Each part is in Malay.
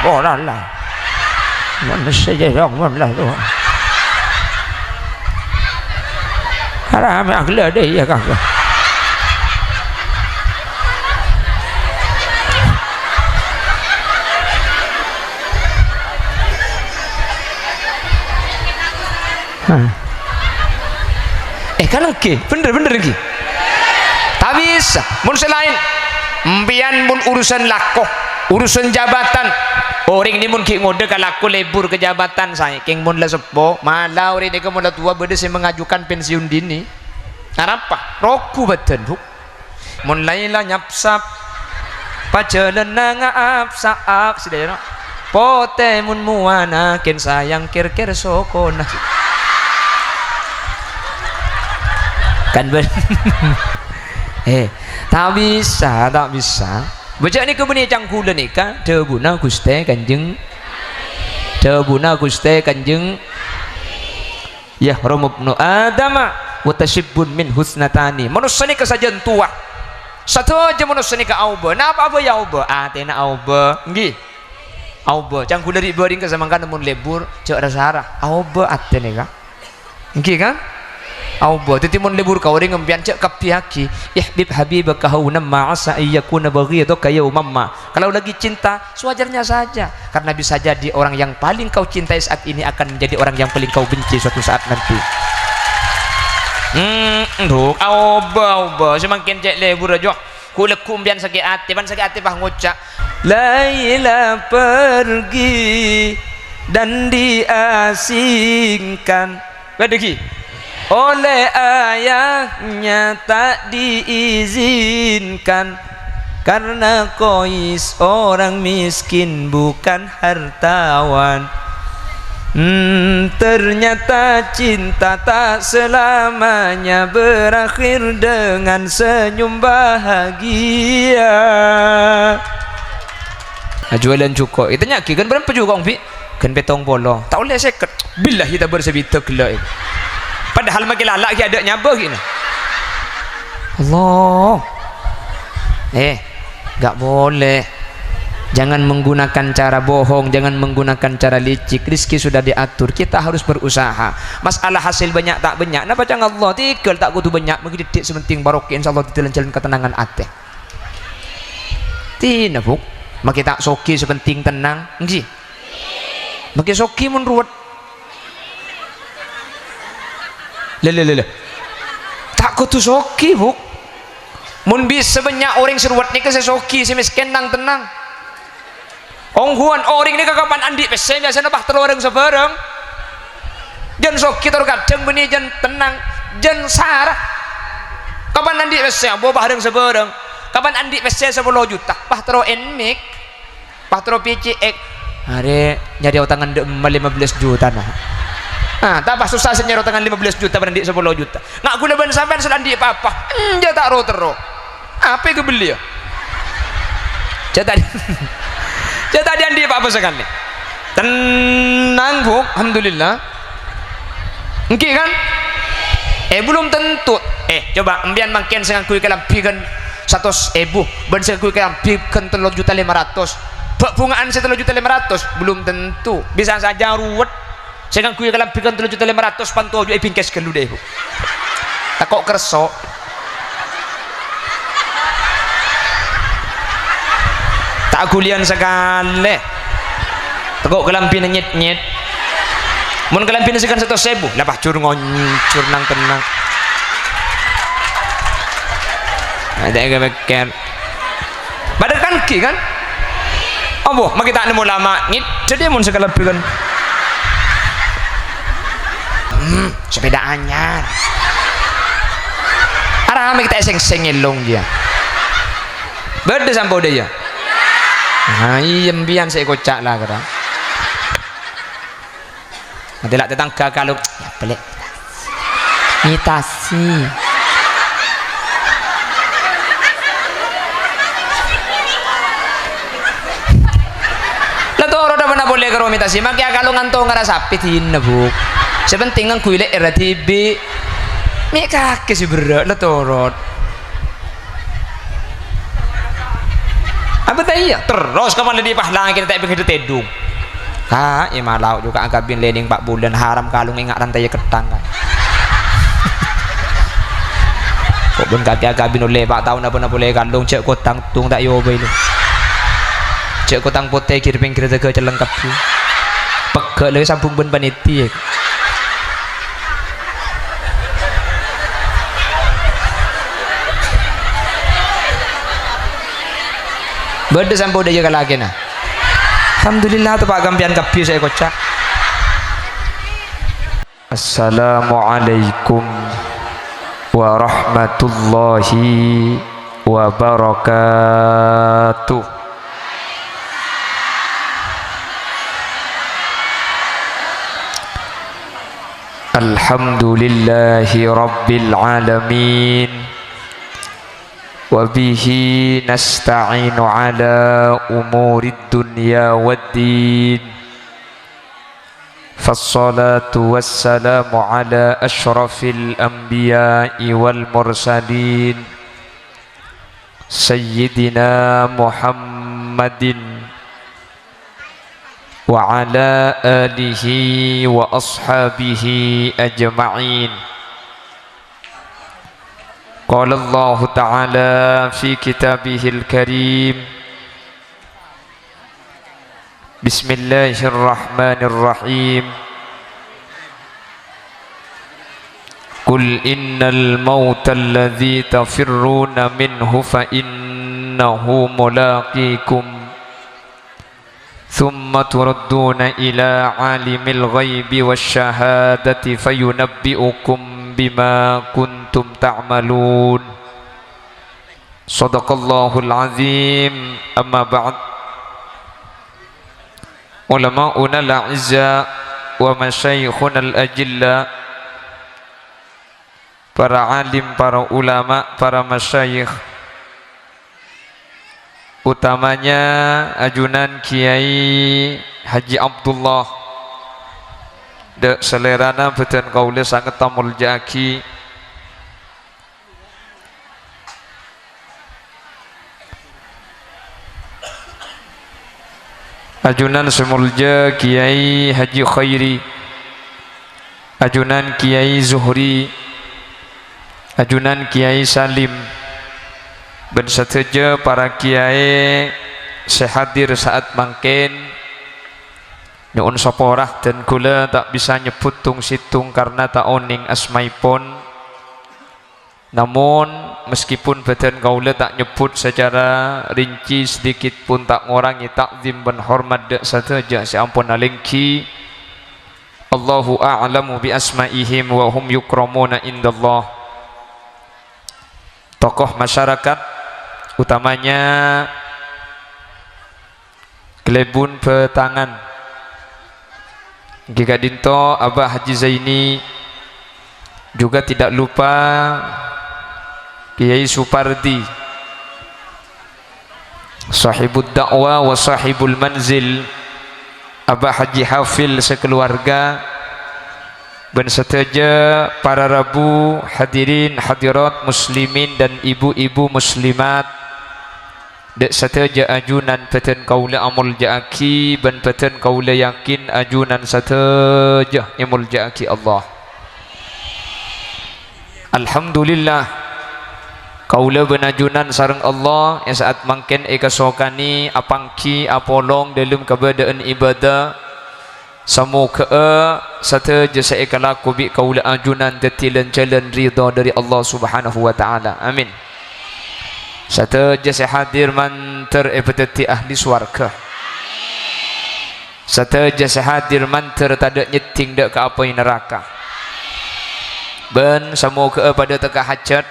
Ora lah. Mana saja yang mana tu. Haram agak ada ya kak. Kan lagi, bener lagi. Tak bisa. Mun selain mbian mun urusan lakoh, urusan jabatan. Orang ni mun ki ngode kalaku lebur ke jabatan saya. King mun la sepo, malah orang ni mun la tua bede saya mengajukan pensiun dini. Apa? Roku betul bu. Mun lain la nyapsap, pacalan ngaap saap sedaya. Pote mun muana ken sayang kir sokona. Kan tak bisa baca ni kebuni cangkula ni kan teguna guste kanjeng ya romubnu adama wa tashibbun min husnatani manusia ni kesajian tua satu aja manusia ni ke auba napa apa ya auba tena auba nggih auba cangkula di bering kesamangkan mun lebur cek rasara auba atene ka nggih kan auba titimun libur kau ring ngempian cek kapihaki ihbib habibaka hauna ma'asa ayyakuna baghidaka yawmamma. Kalau lagi cinta sewajarnya saja karena bisa jadi orang yang paling kau cintai saat ini akan menjadi orang yang paling kau benci suatu saat nanti. Nduk auba semakin cek libur aja kulek kumpian sakit hati pah ngocak Laila pergi dan diasingkan badegi oleh ayahnya tak diizinkan karena kois orang miskin bukan hartawan. Ternyata cinta tak selamanya berakhir dengan senyum bahagia. Jualan cukup itu nyaki kan berapa juga orang kan betong polo tak boleh seket billahi tak bersebita kelak padahal makin lalak ada nyabah gini. Allah gak boleh, jangan menggunakan cara bohong, jangan menggunakan cara licik. Rizki sudah diatur, kita harus berusaha. Masalah hasil banyak tak banyak nah baca Allah tikal tak kutu banyak begitu titik sementing barokah insyaallah ditelan-jalan ketenangan hati tina buk maki tak soki sepenting tenang nggih maki soki mun ruwet le tak kutu soki buk mun bisa banyak orang seruat ni ke sesoki si miskin nang tenang ongguan orang ni kakapan andi pesen biasa nabah teroreng sebarang jan soki terus kadang beni jan tenang jan sarah kapan andi pesen bawa bareng sebarang kapan andi pesen 10 juta bah terus enmik bah terus PCX hari nyari utangan 15 juta nah tak pas susah senyero tangan 15 juta berandi 10 juta nggak guna ban sampean selandi apa-apa dia tak roh terus apa yang beli ya tadi andi apa-apa sekali tenang bu alhamdulillah oke kan belum tentu coba ambian makin saya kui kalam pikan 100.000 ban saya kui kalam pikan 3.500.000 bungaan saya 3.500.000 belum tentu bisa saja ruwet saya kan kuya kalam pikan 3.500.000 pantu aja pingkes kelu deh bu tak kok kerso tak kulian sekali tak kok kalam pina nyet mun kalam pina sekan 100.000 lah cur ngoncur nang tenang ada yang beker pada kan ki kan oh mak kita nemu lama nyet jadi mun sekali pikan sepeda anyar arah kami kita seng elong dia berde sampai dia iya mbian saya kocak lah kata nanti lah tetangga kalau ya pelik mitasi lah tuh orang mana boleh kalau mitasi makanya kalau ngantong ngerasa pitin bu sepenting ang kuile RTB mi kake si berat lah torot apa tak iya terus kemana di pahlang kita tak begitu tedung ha malau juga agak bin lening 4 bulan haram kalung ingat rantai ketang kan kok ben kaki agak bin oleh 4 tahun apa boleh kalung cek kotang tung tak yo bay lu cek kotang putih kiri pinggir tega celengkap tu pegak lagi sambung ben paniti berde sampai udah jaga lagi nah alhamdulillah tu pak gampian kapi saya kocak assalamualaikum warahmatullahi wabarakatuh alhamdulillahi rabbil alamin وبه نستعين على أمور الدنيا والدين فالصلاة والسلام على أشرف الأنبياء والمرسلين سيدنا محمد وعلى آله وأصحابه أجمعين قال الله تعالى في كتابه الكريم بسم الله الرحمن الرحيم قل إن الموت الذي تفرون منه فإنه ملاقيكم ثم تردون إلى عالم الغيب والشهادة فينبئكم بما كنتم تعملون صدق الله العظيم أما بعد علماؤنا الأعزاء ومشايخنا الأجلاء para alim, para ulama, para masyayikh utamanya ajunan Kiai Haji Abdullah dek selerana beten kaula sangat tamul jaki ajunan semulja Kiai Haji Khairi, ajunan Kiai Zuhri, ajunan Kiai Salim dan seteja para kiai sehadir saat mangken nyuun saporah dan kula tak bisa nyebut tung situng karena tak oning asmaipun, namun meskipun badan kaula tak nyebut secara rinci sedikit pun tak ngurangi takzim dan hormat dek sateja seampun alengki Allahu a'lamu bi asmaihim wa hum yukramuna indallah. Tokoh masyarakat utamanya Klebun Petangan Giga Dinto Abah Haji Zaini, juga tidak lupa Kiai Supardi sahibud dakwah wa sahibul manzil, Abah Haji Hafil sekeluarga dan seteja para rabu hadirin hadirat muslimin dan ibu-ibu muslimat dek seteja ajunan peten kaula amul jaaki dan peten kaula yakin ajunan seteja imul jaaki Allah. Alhamdulillah kaula benajunan sareng Allah yang saat mangken eka sokani apangki apolong dalam keberadaan ibadah semoga seteja seeka laku bi kaula ajunan detilan jalan ridha dari Allah Subhanahu wa taala. Amin. Seteja sehadir manter epeteti ahli swarga, seteja sehadir manter tadak nyeting dak ke apa neraka. Ben semoga pada teka hajat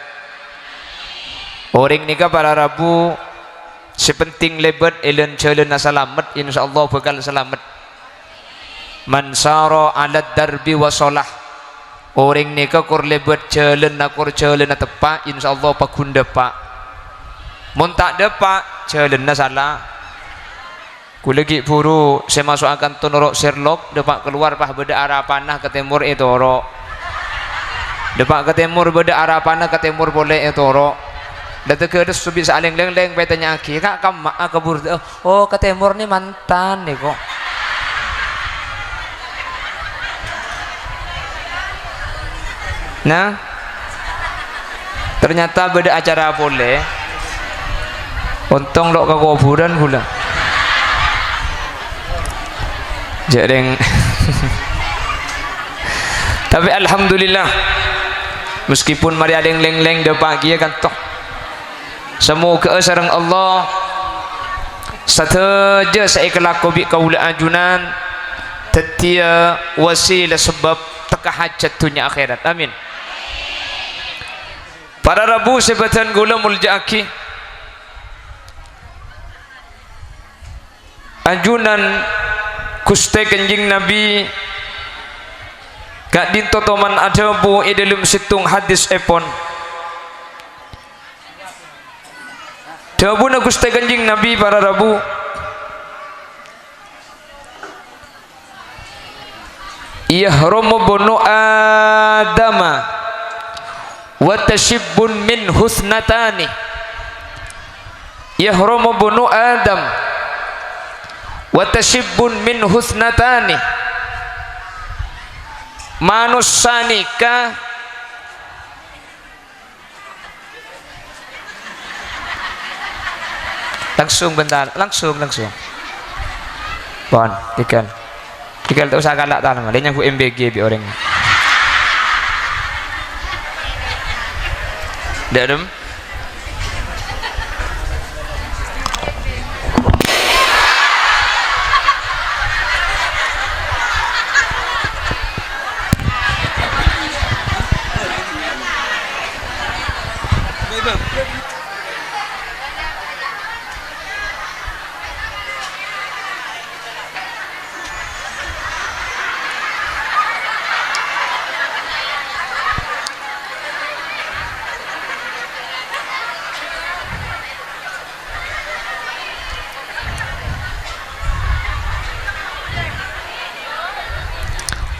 orang nikah para rabu sepenting lebat elen jalan selamat, insyaallah bakal selamat. Man sara ala darbi wa salah, orang nikah kur lebat jalan nakur jalan tepak, insyaallah pakunda pak. Mun tak depak jalan salah. Ku lagi buru saya masuk akan tunurok Sherlock depak keluar pah beda arah panah ke timur itu orok. Depak ke timur beda arah panah ke timur boleh itu orok. Datang ke atas subis aleng leng betanya aki kak kamu kabur oh ke timur nih mantan nih kok. Nah ternyata beda acara boleh untung lo ke kuburan pula jareng. Tapi alhamdulillah meskipun mari ada yang leng-leng de pagi ya kan toh semoga sareng Allah sateja saya kelaku bi kaula ajunan tetia wasilah sebab teka hajat dunia akhirat amin. Para rabu sebatan gula muljaki ajunan kuste kanjing Nabi gak dintotoman ada bu dalam situng hadis epon dabu na kuste kanjing Nabi para rabu yahrumu bunu adama wa tashibbun min husnatani yahrumu bunu adam wa tashibbun min husnatani manusanika langsung bentar langsung bon ikan tak usah galak tanam dia nyangkut MBG bi orang dadem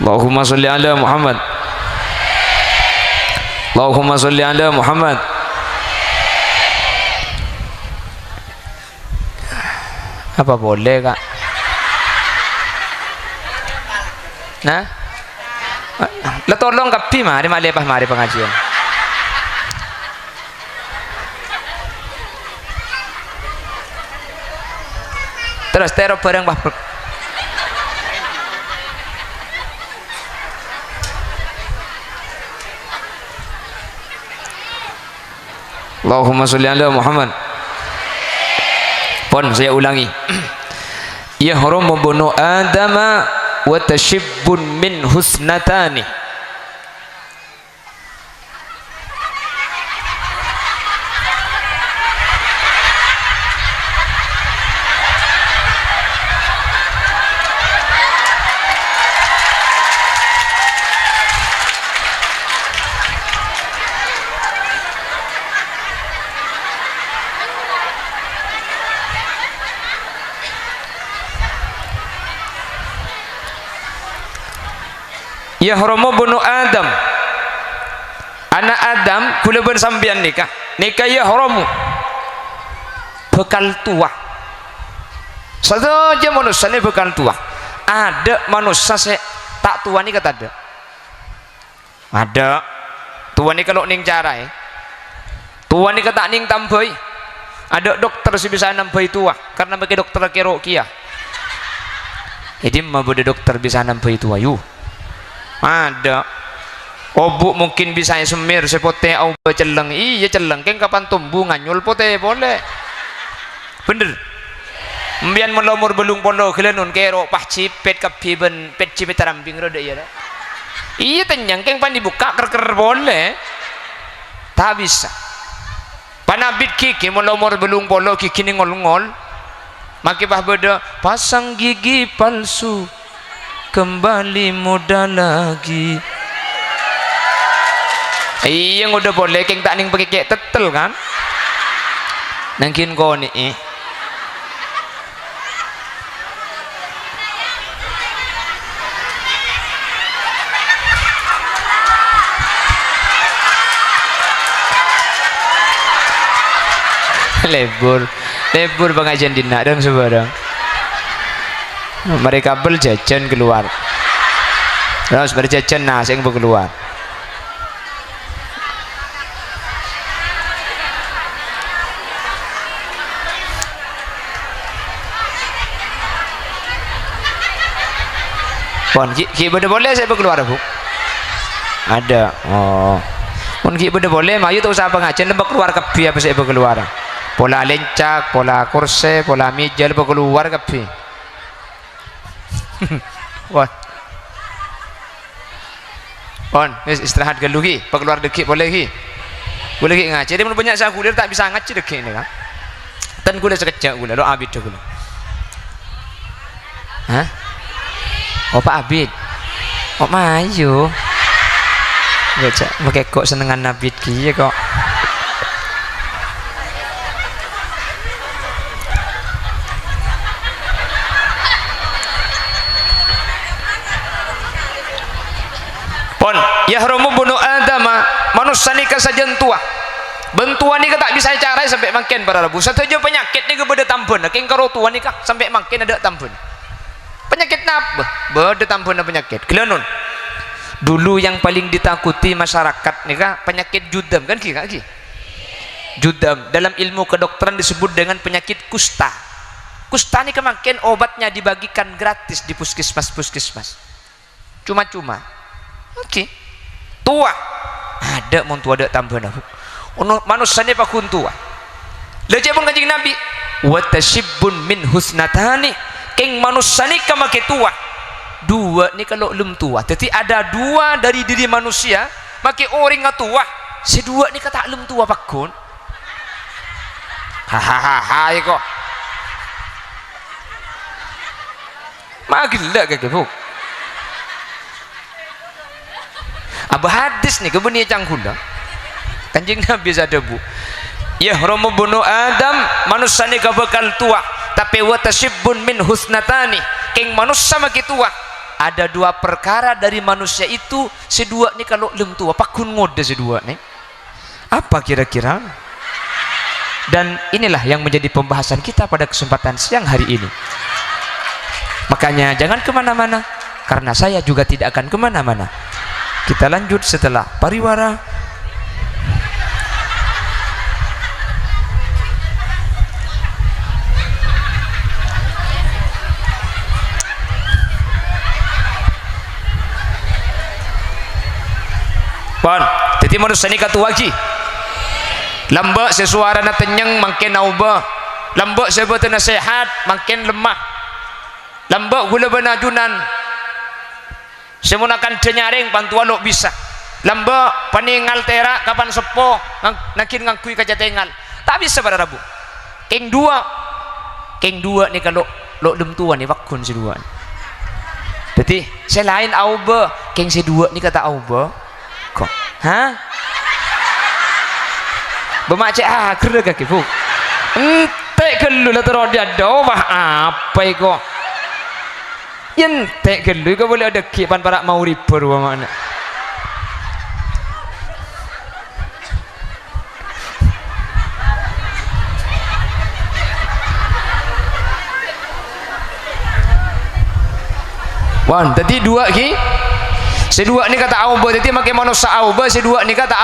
Allahumma sholli ala Muhammad Allahumma sholli ala Muhammad. Apa boleh kak? Nah, lo tolong kapi mari pengajian. Terus terus bareng bah. Allahumma sholli ala Muhammad. Pon saya ulangi. Yahrumu bunu adama wa tashibbun min husnatani. Yahrumu bunu Adam, anak Adam kula ben sambian nikah yahrumu bekal tua saja manusia ini bekal tua. Ada manusia tak tua ni kata ada tua ni kalau ning cara tua ni kata ning tambai ada dokter si bisa nambai tua karena bagi dokter kerokia jadi mau dokter bisa nambai tua yuk ada obuk mungkin bisa semir sepote au celeng iya celeng keng kapan tumbuh nganyul pote boleh bener mbian melomur belung polo kelenun kero pah cipet kapi ben pet cipet rambing roda iya iya tenyang keng pan dibuka ker boleh tak bisa panabit kiki melomur belung polo kiki ni ngol maki bah beda pasang gigi palsu kembali muda lagi. Iya udah boleh keng tak ning pakai tetel kan nangkin kau nih lebur pengajian dina dong sebarang. Mereka bel jajan keluar. Terus berjajan nasi yang keluar. Pon ki boleh saya keluar bu? Ada. Oh. Pun ki boleh, mayu tak usah pengajian lebih keluar kebi apa saya keluar. Pola lencak, pola kursi, pola meja lebih keluar kebi. Pon. Pon, istirahat dulu ki, keluar deki boleh ki. Boleh ki ngaji. Dia banyak saya kuliah tak bisa ngaji deki ni kan. Tan kuliah sekejap kuliah, lo abid tu kuliah. Hah? Oh Pak Abid. Oh mayu. Baca, pakai kok senengan Abid ki ya kok. Pon, yahrumu bunu adama, manusia ni kasajan tua. Bentuan ni tak bisa cara sampai makin para rabu. Satu je penyakit ni kepada tampun. King karo tua ni kah sampai makin ada tampun. Penyakit apa? Beda tampun penyakit. Kelanun. Dulu yang paling ditakuti masyarakat ni kah penyakit judam kan ki kaki. Judam dalam ilmu kedokteran disebut dengan penyakit kusta. Kusta ni kemakin obatnya dibagikan gratis di puskesmas. Cuma-cuma. Okey. Tua. Ada mun tua ada tambahan aku. Manusia ni pakun tua. Lejak pun kanjeng Nabi. Wa tashibbun min husnatani. Keng manusia ni kemake tua. Dua ni kalau belum tua. Jadi ada dua dari diri manusia. Maki orang tua. Sedua ni kata belum tua pakun. Hahaha ya kok. Magila kaki bu. Abah hadis ni kebenia cangkula. Kanjeng Nabi ada bu. Ya romo bunu Adam manusia ni bakal tua. Tapi watashibbun min husnatani. Keng manusia maki tua. Ada dua perkara dari manusia itu. Sedua ni kalau belum tua. Pakun ngode sedua ni. Apa kira-kira? Dan inilah yang menjadi pembahasan kita pada kesempatan siang hari ini. Makanya jangan kemana-mana. Karena saya juga tidak akan kemana-mana. Kita lanjut setelah pariwara. Pon, jadi manusia ni katu lagi. Lambak sesuara na tenyang makin naubah. Lambak sebut nasihat makin lemah. Lambak gula benajunan. Semunakan denyaring pantuan lo bisa. Lambak paningal terak kapan sepo nakin ngakui kaca tengal. Tak bisa pada rabu. Keng dua ni kalau lo dem tua ni wakun si dua. Jadi selain auba, keng si dua ni kata auba. Kok? Hah? Bermacam kerja kaki bu. Entek kelu lah terus dia doa apa iko? Entek kelu kau boleh ada kipan para mau riper mana? Wan, tadi dua ki. Sedua ni kata auba, jadi makai manusia auba, sedua ni kata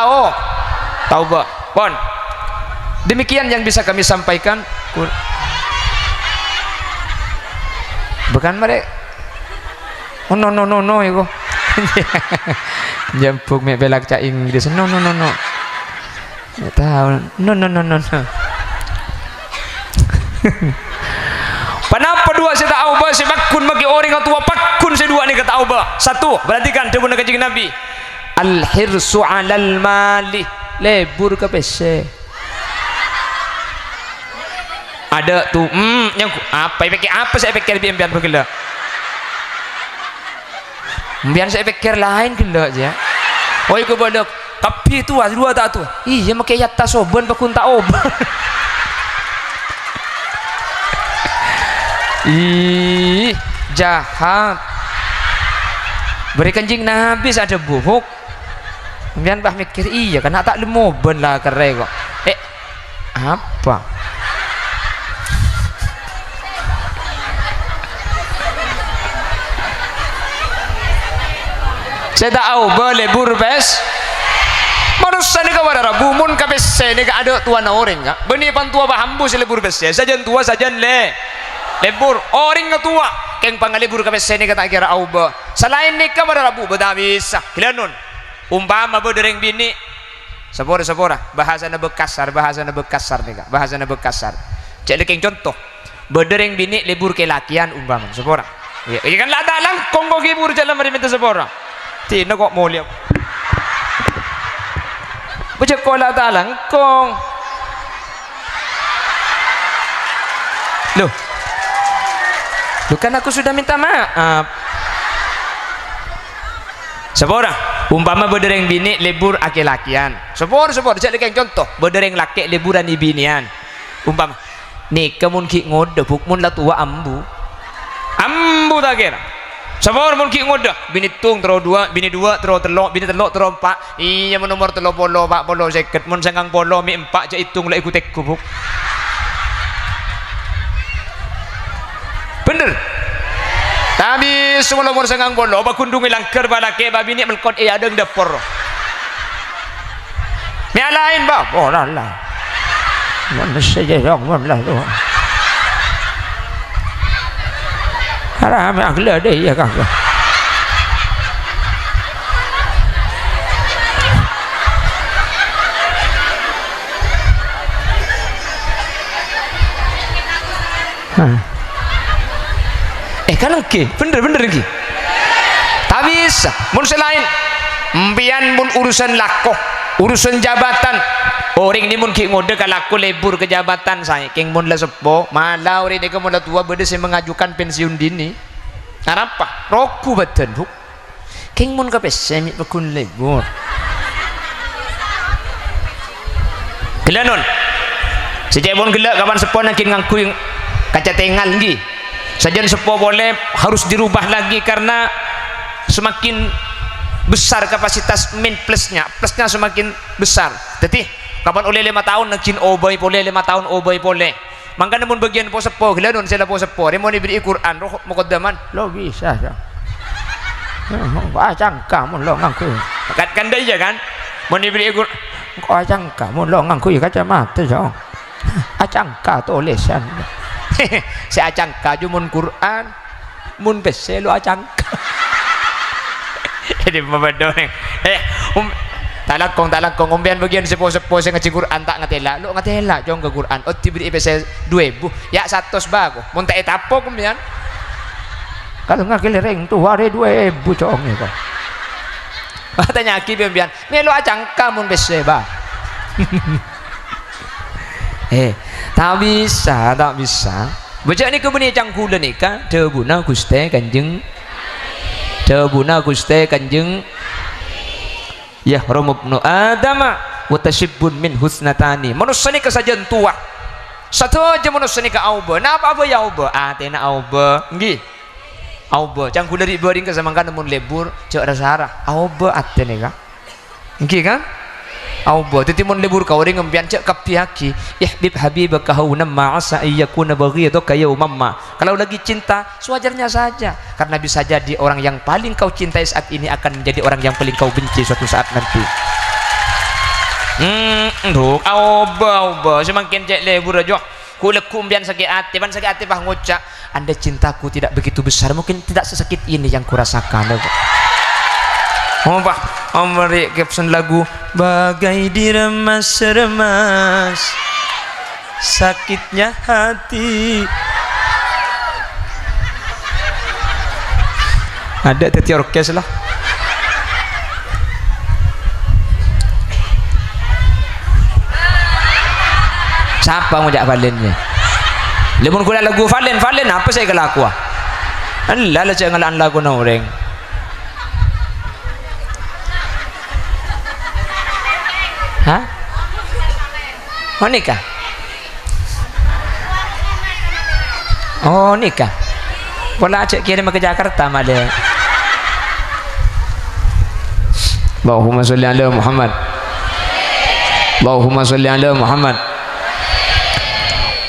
tauba. Pon. Demikian yang bisa kami sampaikan. Bukan mereka. Oh no itu. Jampuk mek belak cak Inggris. No. Ya tahu. No. Kenapa dua saya tak auba, saya pakun bagi orang tua pakun saya dua ni kata auba. Satu, perhatikan dia guna kanjeng Nabi. Al-hirsu 'alal mali. Lebur ke PC. Ada tu, yang apa saya pikir biar begila. Biar saya pikir lain gila aja. Oh iku bodoh. Tapi tu dua tak tu. Iya makai yatta soban pakun tak auba. Ih, jahat. Beri kanjeng Nabi ada bubuk. Kemudian bah mikir iya kan tak lemoben lah kere kok. Apa? Saya tahu boleh burbes. Manusia ni kawan Rabu mun kabesse ni ada tua na orang ka. Beni pan tua bahambu sila burbes. Sajan tua sajan lebur. Orang ka tua keng pangalibur kabesse ni kata kira auba. Selain ni kawan Rabu beda bisa. Kilanun. Umpama berdereng bini sapora bahasa na bekasar ni ka. Bahasa na bekasar. Cek keng contoh. Berdereng bini lebur ke lakian umpama sapora. Ya kan lada lang kongko gibur jalan mari minta sapora. Tina kok mulia. Baca kola talang kong. Loh kan aku sudah minta maaf. Sepora umpama berdereng bini lebur ake lakian. Sepora jadi kayak contoh berdereng laki leburan ibinian. Umpama nih kemun ki ngode buk mun la tua ambu tak kira. Sabor mun ki ngoda bini tung tero dua bini dua tero telok bini telok tero empat iya mun nomor telo polo pak polo seket mun sangang polo mi empat je hitung lah ikut kubuk bener tapi semua nomor sangang polo ba kundung ilang ker balake ba bini melkot adeng dapur mi lain ba oh lah mana saja dong lah tu haram agla deh ya kak. Kalau ke bener ki. Tak bisa. Mun selain mbian mun urusan lakoh, urusan jabatan. Orang ni mun ki ngode kalaku lebur ke jabatan saya. Keng mun la sepo, malah orang ni ke mun la tua bede saya mengajukan pensiun dini. Apa? Roku betul buk. Keng mun ka pesemi bekun lebur. Gelanon. Sejak mun gelak kapan sepo nak ngangku kaca tengal lagi. Sajan sepo boleh harus dirubah lagi karena semakin besar kapasitas min plusnya semakin besar. Jadi kapan oleh 5 tahun nakin obay boleh 5 tahun obay boleh. Mangka namun bagian po sepo gelanon sila po sepo. Remo ni beri Quran roh mukaddaman lo bisa sa. Acang kamu lo ngangku. Kan dah iya kan? Mun diberi Quran ko acang kamu lo ngangku kacamata so. Acang ka tulisan. Si acang ka jumun Quran mun bese lo acang ka. Jadi mabado ni. Talakong umbian bagian sepo-sepo saya ngaji Quran tak ngatela lu ngatela jong ke Quran diberi saya 2.000 ya 100 bago mun tak etapo kumbian kalau ngakilereng tu hari 2.000 cong ni kok tanya aki bian melo acang kamun bese ba tak bisa baca ni kebuni cangkula ni kan tebuna Gusti Kanjeng ya romubnu adama wa tashibbun min husnatani manusia ni kesajian tua satu aja manusia ni ke auba napa apa ya auba tena auba nggih auba cangku dari bering ke samangkan mun lebur cek rasara auba atene ka nggih kan auba titi mun lebur ka orang ngempian cek kapihaki ihbib habibaka hauna ma'asa ayyakuna baghidaka yawmamma kalau lagi cinta sewajarnya saja karena bisa jadi orang yang paling kau cintai saat ini akan menjadi orang yang paling kau benci suatu saat nanti auba semakin cek lebur aja kuleku umbian sakit hati bah ngocak anda cintaku tidak begitu besar mungkin tidak sesakit ini yang kurasakan Memberi caption lagu bagai diremas-remas sakitnya hati ada teti orkes lah siapa ngajak Valennya lemon kula lagu Valen apa saya kelaku Allah lah cak ngalaan lagu na orang hah? Oh nikah? Oh nikah? Pola acak kirim ke Jakarta malah. Allahumma sholli ala Muhammad. Allahumma sholli ala Muhammad.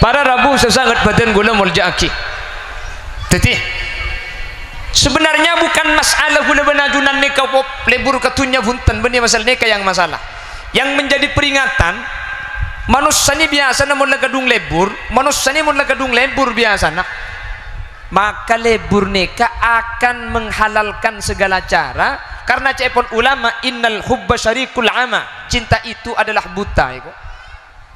Para Rabu sesangat badan gula mulja aki. Teti Sebenarnya bukan masalah guna benajunan nikah pop lebur ketunya bunten benih masalah nikah yang masalah. Yang menjadi peringatan manusia ini biasa namun lagadung lebur, manusia ini mun lagadung lebur biasa nak. Maka lebur nikah akan menghalalkan segala cara karena cepon ulama innal hubba syarikul ama, cinta itu adalah buta itu.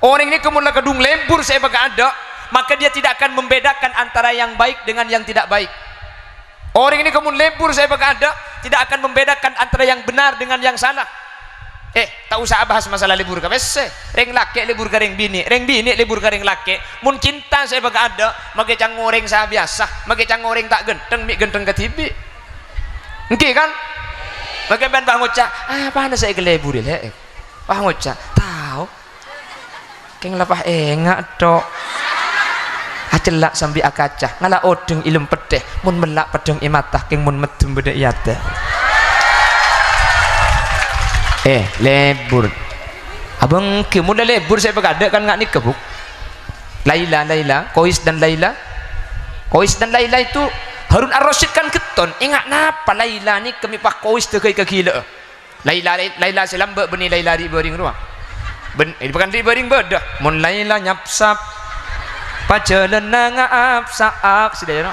Orang ini kemun lagadung lebur saya baga ada, maka dia tidak akan membedakan antara yang baik dengan yang tidak baik. Orang ini kamu lebur saya baga ada, tidak akan membedakan antara yang benar dengan yang salah. Tak usah bahas masalah lebur ka besse. Reng laki lebur ka reng bini lebur ka reng laki. Mun cinta saya baga ada, mage cang goreng sa biasa, mage cang goreng tak genteng mi genteng ka tibi. Engke kan? Mage ban bah ngoca, paano saya ke lebur le? Bah ngoca, tahu. Keng lapah engak tok. Acelak sambil akacah ngala odeng ilmu pedeh mun melak pedeng imatah keng mun medem beda iata. Lebur abang ke mula lebur saya berada kan ngak nikah buk. Laila Kois dan Laila itu Harun Ar-Rasyid kan keton ingat napa Laila ni kami pak Kois terkai kegila. Laila selamba beni Laila di bering ruang bukan di bering beda mun Laila nyapsap pacalan ngaap saak sudah no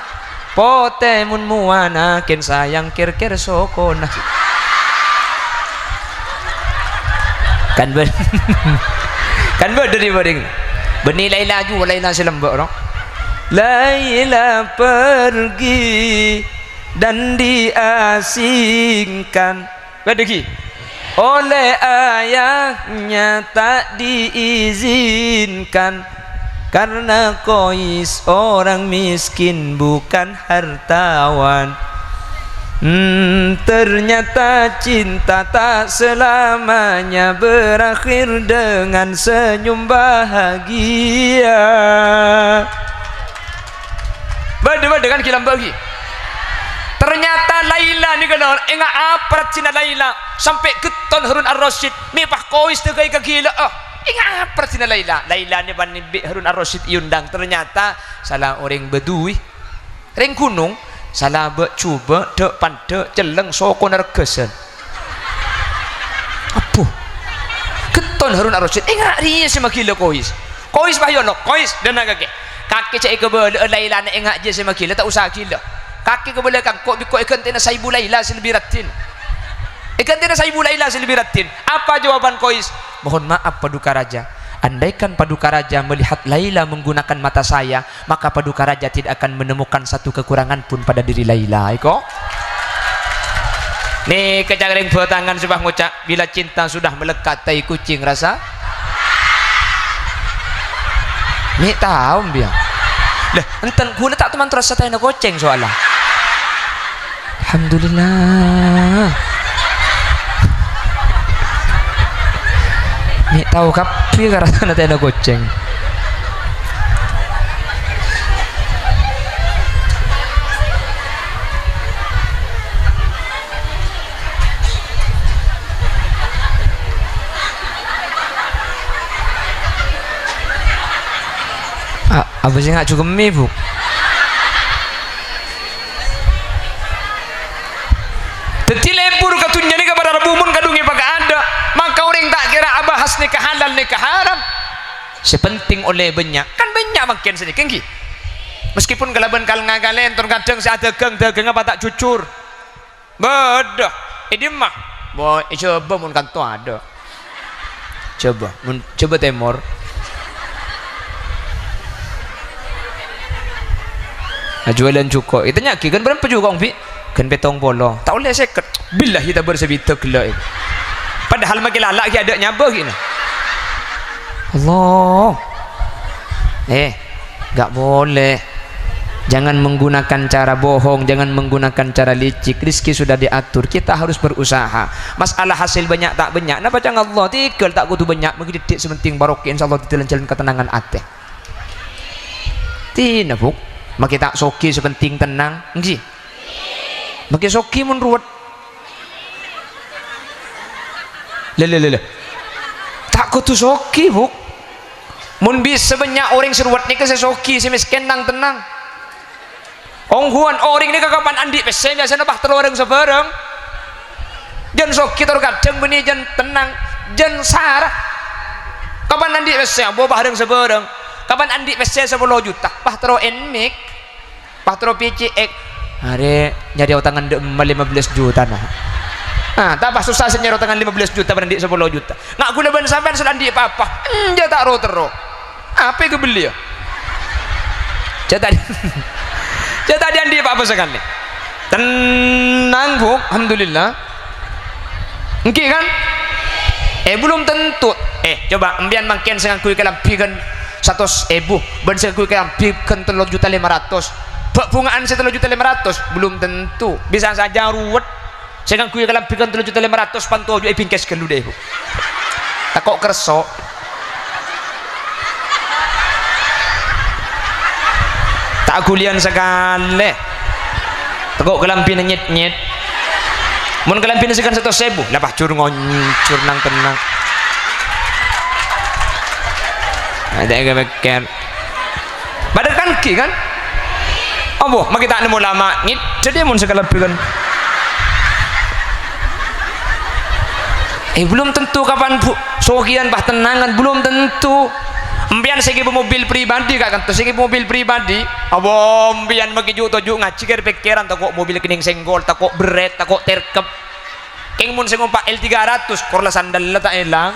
pote mun muana ken sayang kir sokona kan ber kan ber dari baring beni Laila ju Laila selembak no Laila pergi dan diasingkan badegi oleh ayahnya tak diizinkan karena Kois orang miskin bukan hartawan. Ternyata cinta tak selamanya berakhir dengan senyum bahagia. Bade kan kilam bagi. Ternyata Laila ni kenal enggak aparat cina Laila sampai keton Harun Ar-Rasyid mi pak Kois tegai kagila ingat persina Laila ni bani Harun Ar-Rasyid iundang ternyata salah orang bedui ring gunung salah coba dek pandek celeng soko nergesen apa keton Harun Ar-Rasyid ingat ria sama gila Kois bahyono Kois dan kaki cek ke bela Laila ni ingat je sama gila tak usah gila kaki ke belakang kok ikan tina saibu Laila silbiratin ikan tina saibu Laila silbiratin apa jawaban Kois mohon maaf paduka raja andaikan paduka raja melihat Laila menggunakan mata saya maka paduka raja tidak akan menemukan satu kekurangan pun pada diri Laila iko nih kecaring tangan sebah ngucap bila cinta sudah melekat tai kucing rasa nih tahu biar lah enten guna tak teman terasa tai na goceng soalnya alhamdulillah ni tahu kapi karena nanti ada goceng apa sih nggak cukup mie bu teti lebur katunya ni kepada rebumun kadungi pakai ada maka orang tak kira abahas nikah halal nikah haram sepenting oleh banyak kan banyak makin sedikit kengki meskipun kalaban kal ngagalen terkadang si ada dagang apa tak cucur bedah ini mah boy coba mun kanto ada coba temor jualan cukup itu nyaki kan berapa juga kan betong polo tak boleh seket billah kita bersebita kelak padahal makin lalak ada nyabah gini Allah gak boleh jangan menggunakan cara bohong jangan menggunakan cara licik rizki sudah diatur kita harus berusaha masalah hasil banyak tak banyak napa jangan Allah tikal tak kutu banyak mengidik sementing barokah insyaallah ditelan-jalan ketenangan ate tina buk maki tak soki sepenting tenang nggih maki soki mun ruwet le tak kutu soki buk mun bisa banyak orang seruat ni ke soki si miskin nang tenang ongguan oring ini kakapan andi pesen biasa nabah telureng sebereng jen sok kita kadang beni jen tenang jen sarah kapan andi pesen bawa bareng sebereng kapan andi pesen 10 juta bah tero enmik bah tero PCX hari nyari utangan 15 juta nah tak pas susah sih nyari utangan 15 juta pada andi 10 juta nggak guna ban sampean sudah andi apa dia tak ro tero apa yang kebeli ya jadi tadi andi apa sekali tenang bu alhamdulillah engki kan belum tentu coba embian makin saya kui kelampikan 100.000 ben saya kui kelampikan 3.500.000 bungaan saya 3.500.000 belum tentu bisa saja ruwet saya kui kelampikan 3.500.000 pantu aja pingkes kelu deh bu tak kok kerso tak kulian sekali tegok kelampian nyet mun kelampian sekan 100.000 lah cur ngoncur nang tenang ada yang mikir pada kan ki kan oh mak kita nemu lama nyit jadi mun sekelampian belum tentu kapan bu sokian bah tenangan belum tentu empian segi mobil pribadi kak kan segi mobil pribadi apa empian magiju toju ngacikir pikiran takok mobil kening senggol takok beret takok terkep keng mun sing umpak L300 korla sandal tak elang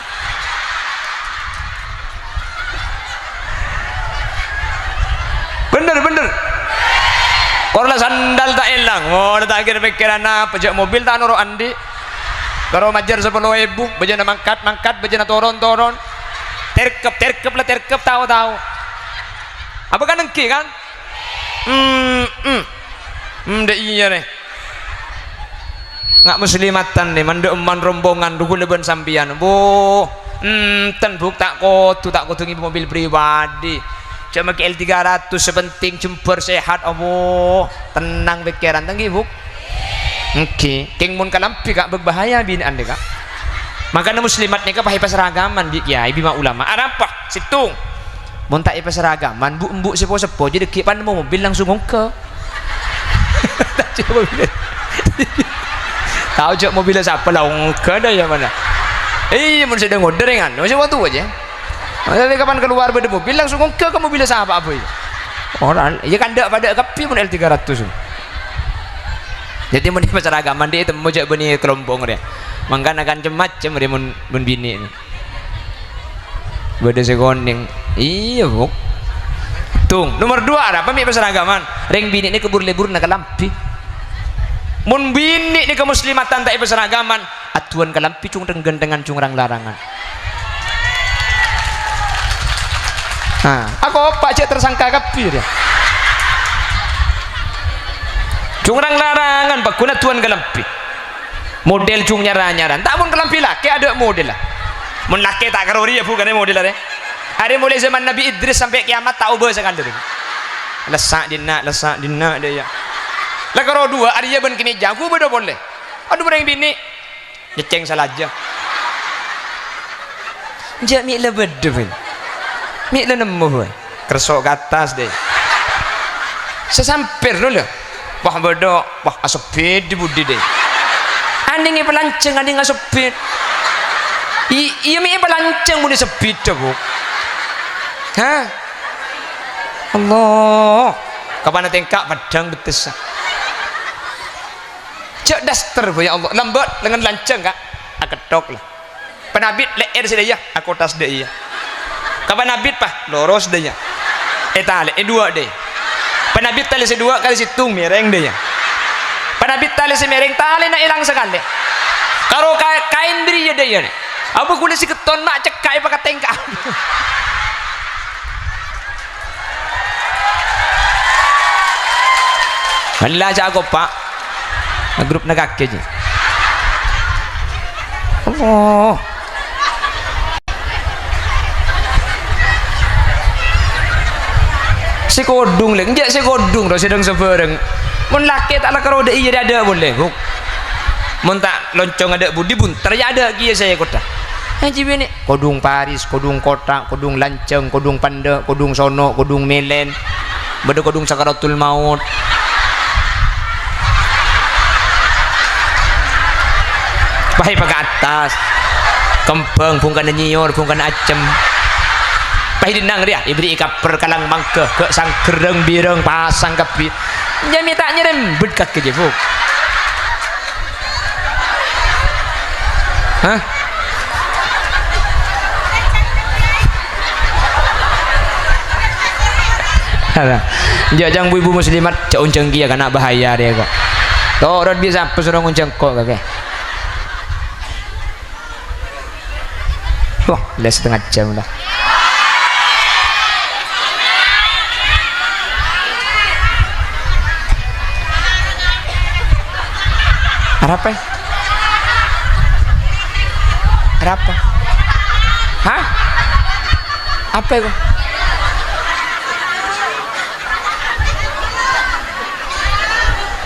bener korla sandal tak elang tak kira pikiran apa jak mobil tak noro andi karo majar 10.000 bejana mangkat bejana toron terkep tahu apa kan engki kan dek iya nih nggak muslimatan nih mande eman rombongan duku leben sampian bu ten buk tak kotu ngi mobil pribadi cuma ke L300 sepenting jemper sehat tenang pikiran tenggi buk engki keng mun kalampi kak berbahaya bin ande kak makanya muslimat nih pakai seragaman bi kiai bima ulama apa situng mun tak seragaman bu embuk sepo jadi kipan mau mobil langsung ngongke tahu cek mobilnya siapa lah ngongke dah ya mana mun sedang ngoderengan masih waktu aja tapi kapan keluar pada mobil langsung ngongke ke mobilnya siapa apa itu orang ya kan dak pada kapi mun L300 jadi mun seragaman dia itu mau cek beni kelompong dia mangkan akan macam dia mun bini ini beda sekonding iya bu tung nomor 2 ada apa mi seragaman ring bini ini kebur lebur nak lampi mun bini ini kemuslimatan tak seragaman atuan kalampi cung dengan cungrang larangan aku apa cek tersangka kapi dia cungrang larangan bakuna tuan kalampi model cung nyaran tak pun kelampi laki ada model lah mun laki tak karori ya bukan model lah hari mulai zaman Nabi Idris sampai kiamat tak ubah sekali dulu lesak dina dia ya lah karo 2 hari ya ben kini jago beda boleh aduh bereng bini jeceng salah aja jak mi le beda ben mi le nemu boy kersok ke atas deh sesampir dulu wah beda wah asep di budi deh anding pelanceng anding ngasepit iya mi pelanceng muni sepit bu Allah kapan tengkak padang betes cek daster bu ya Allah lambat dengan lanceng kak aketok lah penabit leer sedaya aku tas deh iya kapan nabit pah loros deh ya tali 2 deh penabit tali 2 kali situng mereng deh ya penabit tali semereng tali na ilang sekali karo kain diri ya deh apa kulit si keton mak cekai pakai tengkak Allah aja aku pak grup nak kaki je oh si kodung lagi njak si kodung dah sedang sebereng mun laki tak lah karo ada iya ada boleh mun tak loncong ada budi buntar ya ada kia saya kota haji bini kodung Paris kodung kota kodung lanceng kodung panda kodung sono kodung melen beda kodung sakaratul maut Bahai pakai atas. Kempeng pungkan nyiur pungkan acem. Bahai dinang dia ibri ikaper kalang mangke ke sang kereng bireng pasang kapit. Jami tak nyerem bedkat ke jebuk. Hah? Jajang ibu muslimat cak unceng kia kana bahaya dia kok. Torot bisa pesurung unceng kok kakek. Wah, les setengah jam dah. Apa? Apa? Hah? Apa itu?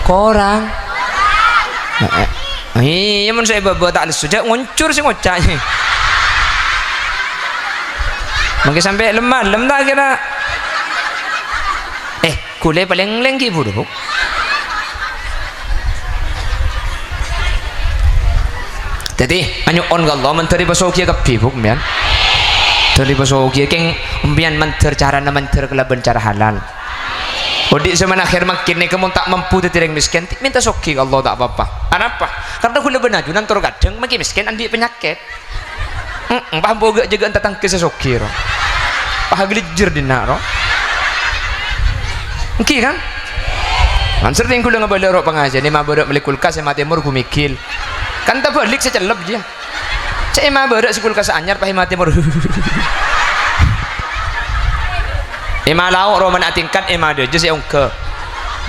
Korang. Iya, mun saya bawa tak sejak nguncur sih ngocaknya. Mungkin sampai lemah, tak kira. Kulai paling lengki buruk. Jadi, anyo on Allah menteri pasokia kapibuk mian. Menteri pasokia keng umpian menteri cara na menteri kelaban cara halal. Odi zaman akhir makin ni kamu tak mampu tereng miskin, minta soki Allah tak apa-apa. Kenapa? Karena kula benajunan tur kadang makin miskin andi penyakit. Paham boga jaga tentang kesesoki ro. Paham gelijir dina ro. Oke kan? Answer ting kula ngabala ro pengajian ni mabara beli kulkas sama timur ku mikil. Kan tak balik saya celep dia. Saya mabara si kulkas anyar pahim timur. Ema lauk roman atingkat ema de je seong ke.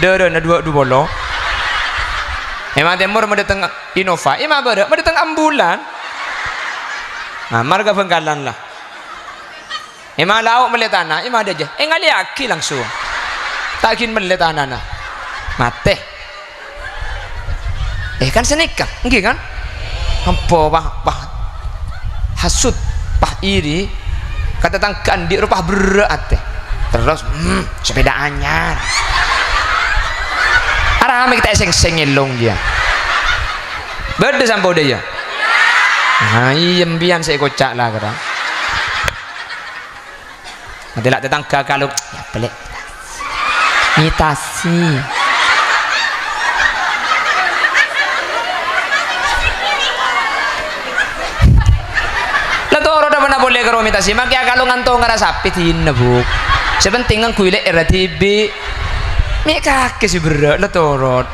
De na dua bolo. Ema timur mendatang Innova, ema bada mendatang ambulan. Nah, marga Bengkalan lah. Ema lauk melihat tanah, ema ada je. Ngali aki langsung. Takin melihat tanah na. Mate. Kan senikah, nggih kan? Hampa bah hasud, bah iri. Kata tangkan di rupah berat teh. Terus sepeda anyar. Arah kita seng elong dia. Beda sampai dia. Nah, iya mbian saya kocak lah kata. Nanti lah tetangga kalau ya pelik. Mitasi. Lah toro dah mana boleh karo mitasi. Makia kalau ngantong ngerasa pitin nebuk. Sepenting ang kuile RTB. Mie kaki si berat lah torot.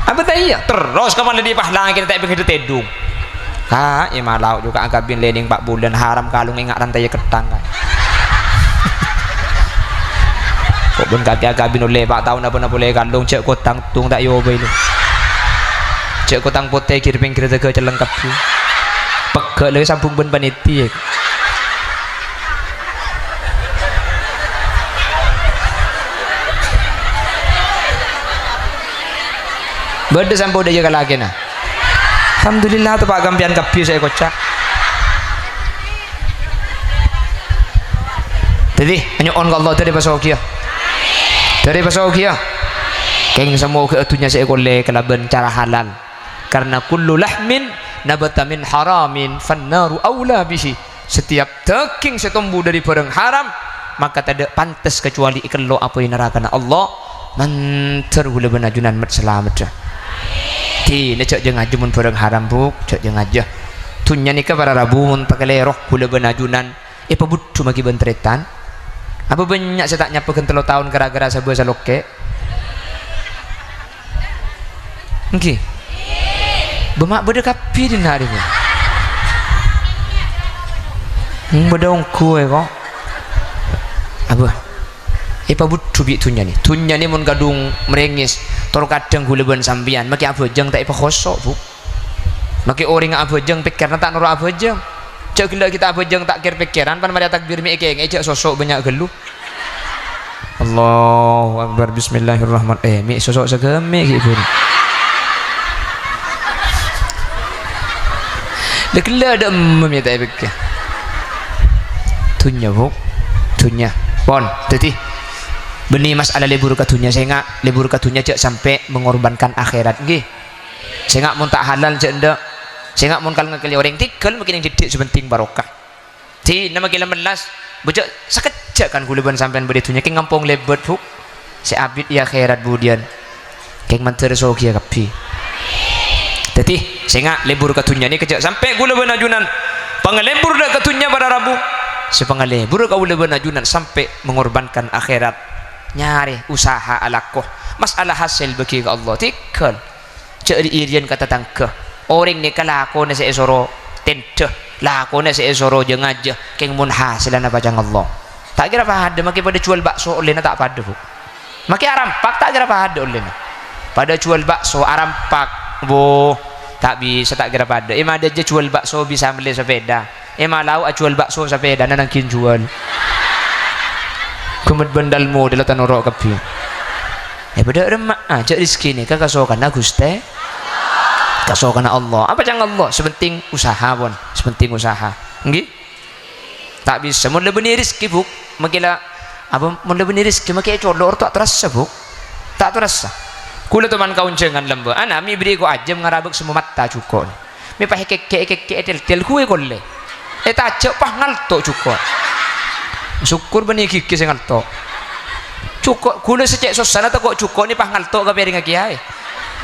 Apa tadi ya? Terus kamu lebih pahlang kita tak begitu tedung. Ya malau juga agak bin lening 4 bulan haram kalung ingat rantai ketang kan. Kok ben kaki agak bin oleh 4 tahun apa boleh kalung cek kotang tung tak yo belu. Cek kotang putih kiri pinggir jaga celengkap tu. Pegel lagi sambung ben paniti. Beda sampai udah jaga lagi nah. Alhamdulillah tu pak gampian kapi saya kocak. Jadi hanya on Allah dari pasokia. Dari pasokia. Keng semua keatunya saya kolek kelaban cara halal. Karena kullu lahmin nabata min haramin fannaru aula bihi. Setiap daging setumbuh dari barang haram maka tidak pantas kecuali ikan lo apa yang neraka Allah. Manter hula benajunan mat selamat dah. Ti ne cak jeng aja mun barang haram buk cak jeng aja tunya nikah para rabun pakai roh hula benajunan pabuttu magi bentretan apa banyak saya tak nyapa kan 3 tahun gara-gara sebuah saloke nggih bemak beda kapi di hari ni beda ongku kok apa pabuttu bi tunya ni mun gadung merengis tor kadang gula ban sambian maki abojang tak khosok bu maki orang abojang pikirna tak nurut abojang cak gila kita abojang tak kir pikiran pan mari takbir mi eke cak sosok banyak gelu Allahu akbar bismillahirrahmanirrahim mi sosok segeme ki pun dak la ada mami tak pikir tunya bu tunya pon tadi Beni masalah libur ke dunia, saya nggak libur ke dunia cek sampai mengorbankan akhirat nggih. Saya nggak mau tak halal cek ndak. Saya nggak mau kalau ngekeli orang tikel mungkin yang didik sebenting barokah. Ti nama kila melas bocok sekejap kan kuliban sampean beri dunia keng ngampung lebet bu. Saya abid ya akhirat budian. Keng manter sogi ya kapi. Jadi saya nggak libur ke dunia ini kejap sampai kuliban ajunan. Pengelebur dah ke dunia pada Rabu. Sepengelebur kau kuliban ajunan sampai mengorbankan akhirat. Nyari usaha alakoh. Masalah hasil bagi Allah tikel. Cek di irian kata tangke. Orang ni kalau aku nasi esoro tente, lah aku nasi esoro jangan aja. Keng mun hasilan apa jangan Allah. Tak kira apa ada, makin pada jual bakso oleh tak pada bu. Makin arampak tak kira apa ada oleh. Pada jual bakso arampak bu, tak bisa tak kira pada. Emang ada je jual bakso bisa beli sepeda. Emang lau jual bakso sepeda nanangkin jual. Kemet bandalmu dalam tanurok kapi. Pada remak aja rezeki ni kakak sokan Guste. Kasokan Allah apa jangan Allah sepenting usaha pun sepenting usaha nggih tak bisa mun lebih rezeki buk makila apa mun lebih rezeki makai color tak terasa buk tak terasa kula teman kaun jangan lembu ana mi beri ko ajem ngarabek semua mata cuko mi pah kek tel kuwe kolle tak cek pah ngalto cuko syukur bani kiki sing ngalto cuko kula secek sosana tak kok cuko ni pah ngalto ka piring kiai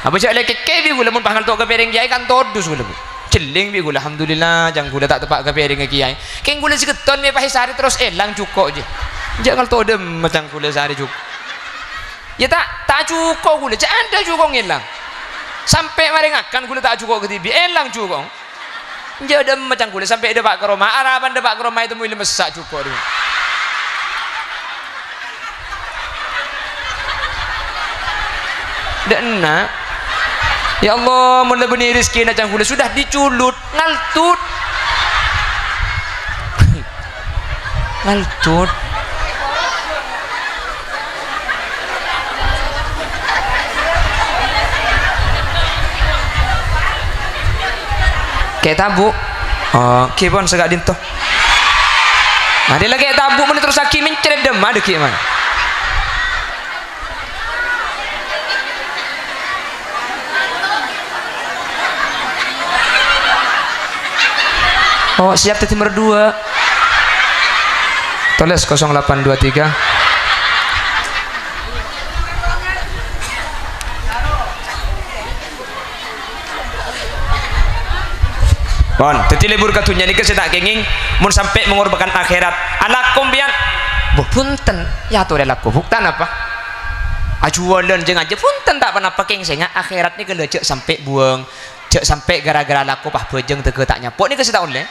apa cak lek kebi gula mun pangal tok ke piring kiai kan todus gula bu celing bi gula alhamdulillah jang gula tak tepak ke piring kiai keng gula seketon me pahisari terus elang cukup je jangan todem macam gula sehari cukup ya tak cukup gula cak ada cukup elang sampai mari ngakan gula tak cukup ke tibi elang cukup jadi macam gula sampai depak ke rumah araban depak ke rumah itu mulai mesak cukup dia dan nak ya Allah mula benih rezeki nak cangkul sudah diculut ngaltut ngaltut kayak tabu kipon segak dinto ada lagi tabu mana terus aki menceret dem ada ki mana oh siap tadi nomor 2 tulis 0823 bon tadi libur katunya ini saya tak kenging mun sampai mengorbankan akhirat anak kombian bu punten ya tuh relaku buktan apa ajualan jangan aja punten tak pernah pakai saya akhirat ni kalau cek sampai buang cek sampai gara-gara laku pah bejeng tege tak nyapok ni kasih tak oleh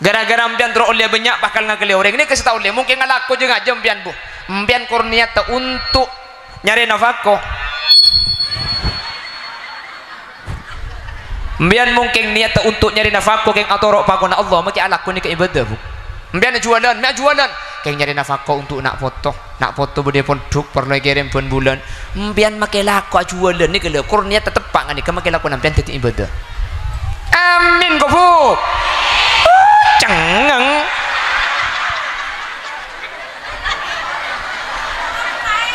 gara-gara mbian terus oleh banyak bakal ngakeli orang ini kasih tahu oleh mungkin ngalaku juga aja mbian bu mbian kurnia untuk nyari nafkah mbian mungkin niat untuk nyari nafkah keng atorok pakona Allah mungkin alaku ni ke ibadah bu mbian jualan keng nyari nafkah untuk nak foto bude pondok perlu kirim pun bulan mbian makai laku jualan ni kalau kurnia tetep pak ni ke makai laku nampian tetep ibadah amin gofu cengeng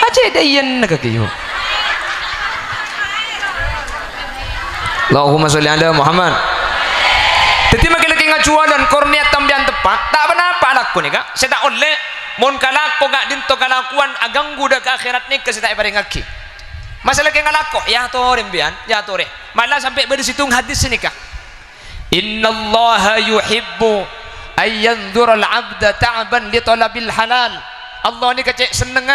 aja dayan nagakiyo Allahumma sholli ala Muhammad jadi makin lagi ngajualan korniat tambian tepat tak apa-apa anakku ni kak saya tak oleh mon kalako gak dinto kalakuan agang guda ke akhirat ni kasi tak ibaring aki masalah kaya ngalako ya tore mbian ya tore malah sampai bersitung hadis ni kak inna allaha yuhibbu ayyanzura al-abda ta'ban li talabil halal Allah ni kecek seneng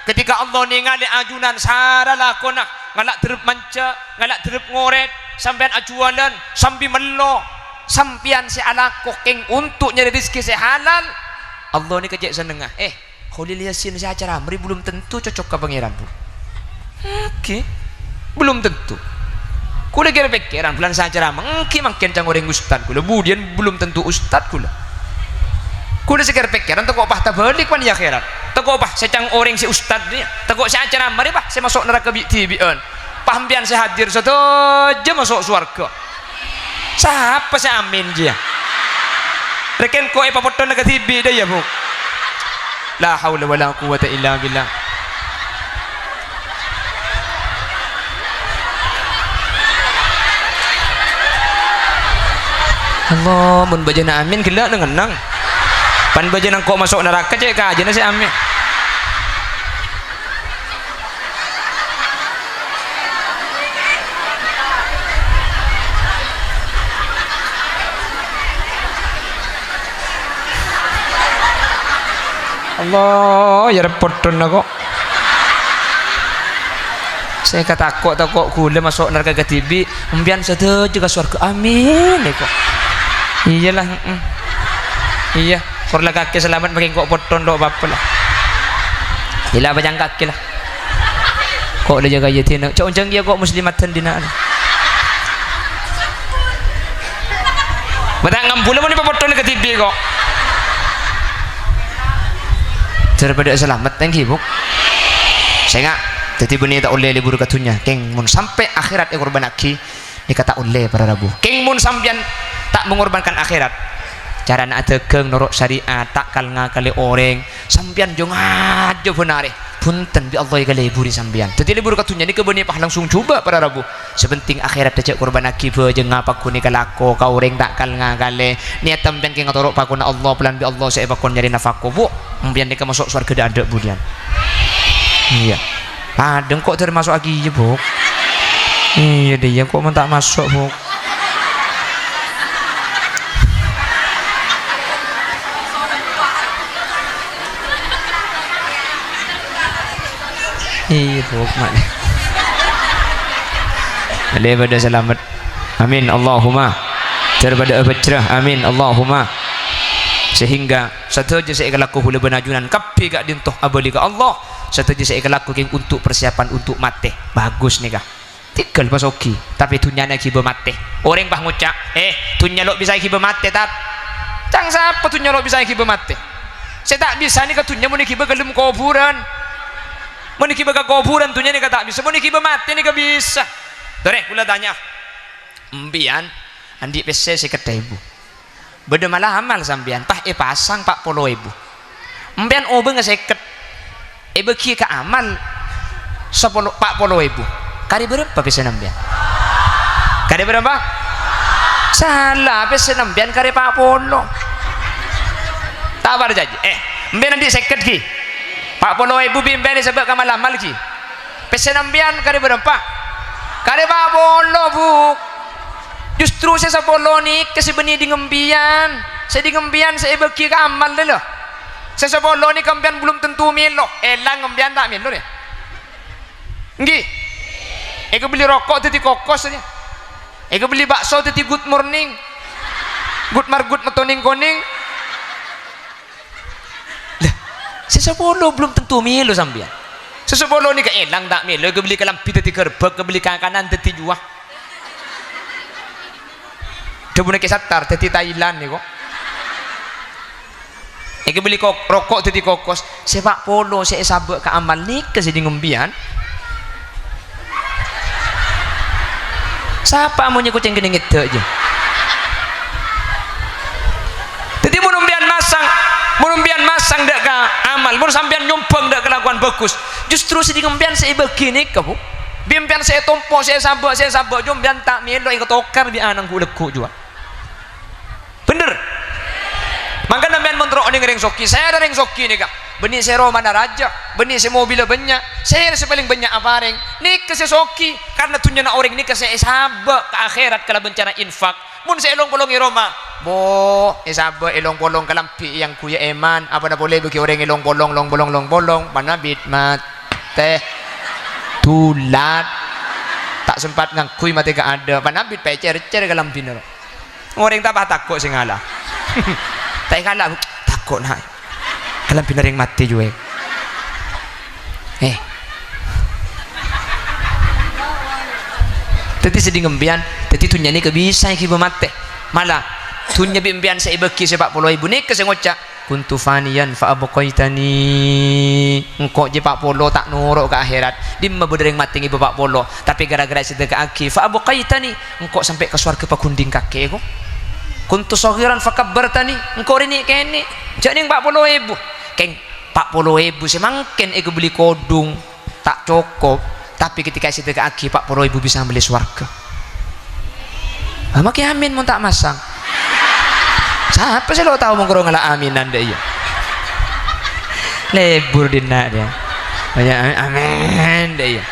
ketika Allah ni ngali ajunan sarala kona ngalak terep manca ngalak terep ngoret sampean ajualan sambil melo sampian si alako keng untuk nyari rezeki si halal Allah ni kecek seneng Khalil Yasin si acara meri belum tentu cocok ke pangeran bu oke belum tentu kula kira pikiran bulan saja mungkin makin cang orang ustad kula budian belum tentu ustad kula sekir pikiran tak kok pah tabalik pan ya akhirat tak kok pah secang orang si ustad ni tak kok si acara mari pah saya masuk neraka tibian pahmpian saya hadir satu aja masuk surga siapa saya amin dia reken kok apa foto neraka tibi dah ya bu La haula wala quwata illa billah. Allah mun bajana amin gila dengan nang. Pan bajana kok masuk neraka cek ka aja nasi amin. Allah ya repot aku. Saya kata kok kula masuk neraka ketibi umbian setuju juga surga amin kok. Iyalah iya korla kaki selamat makin kok poton do apa lah. Ila bajang kaki lah. Kok dia jaga yatin cok jang dia kok muslimatan dina. Batang ngampula mo ni poton ketibi kok. Daripada selamat thank you buk saya nggak jadi benih tak oleh libur katunya keng mun sampai akhirat korban aki ni kata oleh para rabu keng mun sampian tak mengorbankan akhirat cara nak tegeng norok syariat tak kal ngakali orang sampian jong aja benare punten bi Allah kali liburi sampian jadi libur katunya ni kebenih pah langsung coba para rabu sepenting akhirat dacek korban aki be jeung apa kuni kalako kau orang tak kal ngakali niat sampian keng ngatorok pakuna Allah pelan bi Allah saya pakon nyari nafkah bu mbian dia masuk surga dak ada budian iya padeng kok termasuk lagi ya buk iya dia kok tak masuk buk iya buk mana daripada selamat amin Allahumma daripada bercerah amin Allahumma sehingga satu je saya laku hula benajunan kapi gak dintoh abali ke Allah satu je saya laku untuk persiapan untuk mati bagus nih kah tinggal pas oki tapi tunyana kiba mati orang bah ngucap tunya lo bisa kiba mati tat cang siapa tunya lo bisa kiba mati saya tak bisa nih katunya mau kiba kelem kuburan mau kiba ke kuburan tunya nih tak bisa mau kiba mati nih bisa terus kula tanya mbian andi pese sekedai ibu beda malah amal sampean pah pasang 40.000 mbian obe ngeseket beki ke amal 40.000 kari berapa pesen mbian kari berapa salah pesen mbian kari 40 tak bar janji mbian nanti seket ki 40.000 mbian disebut amal amal ki pesen mbian kari berapa kari 40 bu justru saya sepuluh ni kasih benih di ngembian saya di ngembian saya bagi ke amal dulu saya sepuluh ni kembian belum tentu milo elang ngembian tak milo ya ngi eka beli rokok tadi kokos saja eka beli bakso tadi good morning good margut metoning koning lah saya sepuluh belum tentu milo sambian saya sepuluh ni ke elang tak milo eka beli ke lampi tadi kerbek eka beli ke kanan tadi juah dia punya kesatar tadi Thailand ni kok eka beli rokok tadi kokos sepak polo saya sabak ke amal ni ke sini ngembian siapa mau nyekut yang gini gitu aja jadi menumbian masang dak ke amal mun sampean nyumpeng dak kelakuan bagus justru sini ngembian saya begini kamu bimpian saya tompo saya sabak jombian tak melo yang ketokar bi anang kulekku juga bener maka namanya menterok ni ngereng soki saya ada reng soki ni kak benih saya mana raja benih saya mobil banyak saya paling banyak apa reng ni ke soki karena tunya na orang ni ke saya sabak ke akhirat kalau bencana infak mun saya elong bolong Roma bo sabak elong bolong kalampi yang kuya eman apa na boleh bagi orang elong bolong mana bit mat teh tulat tak sempat ngakui mati ke ada mana bit pecer kalampi nero orang tak takut sing ngalah tak ngalah takut nak kalam pinaring mati juga tadi sedih ngembian tadi tunya ni kebisa yang kiba mati malah tunya bimbian saya beki 40.000 ni ke saya ngocak kuntu faniyan fa abqaitani engkau je 40 tak nuruk ke akhirat dimma bedereng mati ibu 40 tapi gara-gara sedekah aki fa abqaitani engkau sampai ke surga pakunding kakek ko kuntu saghiran fakabbartani engkau rini kene jadi 40.000 keng 40.000 semangken ego beli kodung tak cukup, tapi ketika isi tega aki 40.000 bisa beli swarga. Makin amin mau tak masang. Siapa sih lo tahu mengkurung ngala aminan deh ya. Lebur dina dia. Banyak amin deh ya.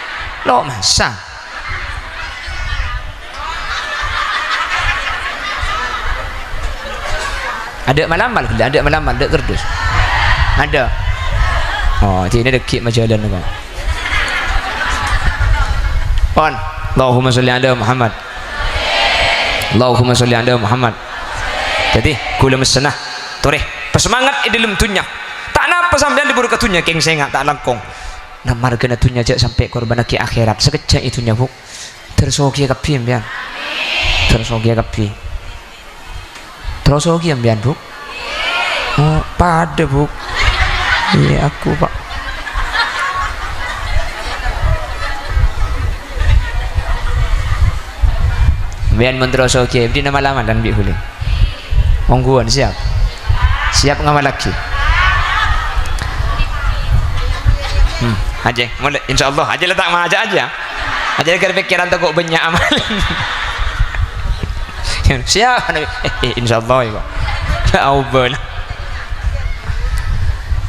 Lo masang. Ada malamal, ada malamal, ada kerdus. Ada. Oh, ini dekik macam jalan kan. Pon, Allahumma sholli ala Muhammad. Allahumma sholli ala Muhammad. Jadi, kula mesenah, toreh, pesemangat di dalam dunia. Tak napa sampean diburu ke dunia, keng sengak tak langkong. Namar kena dunia jak sampai korban ke akhirat. Sekejap itunya bu. Tersogi kapi ambian. Tersogi kapi. Tersogi ambian bu. Oh, pada bu. Iya aku pak. Bian menterosogi. Di nama lama dan bi hule. Ongguan siap. Siap ngamal lagi. Aja, mulai insyaallah aja letak mah aja. Aja agar pikiran tak kok banyak amal. Siap insyaallah ya. Aubel.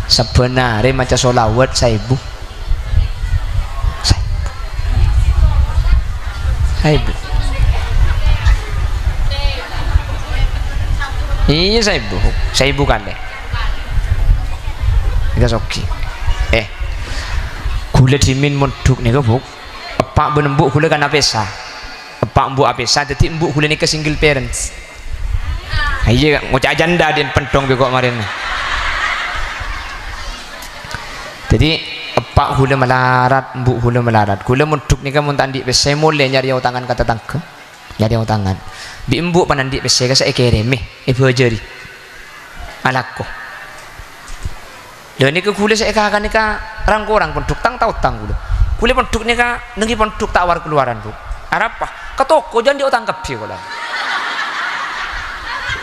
Sebenarnya macam solawat 1000. Iya 1000 kali. Kita soki. Gula dimin menduk nih buk. Pak benembuk gula kan apesa. Pak mbuk apesa. Jadi mbuk gula ni ke single parents. Iya ngocak janda din pentong bekok kemarin. Jadi pak gula melarat, mbuk gula melarat. Gula menduk ni kan muntandi pesa mulai nyari utangan kata tangke. Nyari utangan. Bi mbuk panandi pesa ka saya kereme. Ibu ajari. Alakko. Dan ini ke gula saya kakan ni ka orang penduk tang tahu tang gula. Gula penduk ni ka nengi penduk tawar keluaran bu. Arapa? Ketoko jangan dia tangkap sih gula.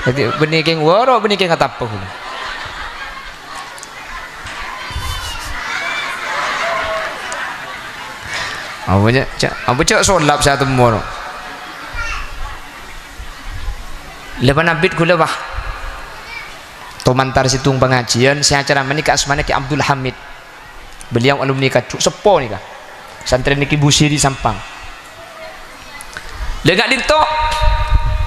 Jadi benih keng waro benih keng kata apa gula. Apa cak solap satu mono. Lepas nabit gula bah. Tomantar situng pengajian saya acara menikah asmane ki Abdul Hamid. Beliau alumni kacuk sepo ni kah. Santri niki Busiri Sampang. Lega dinto.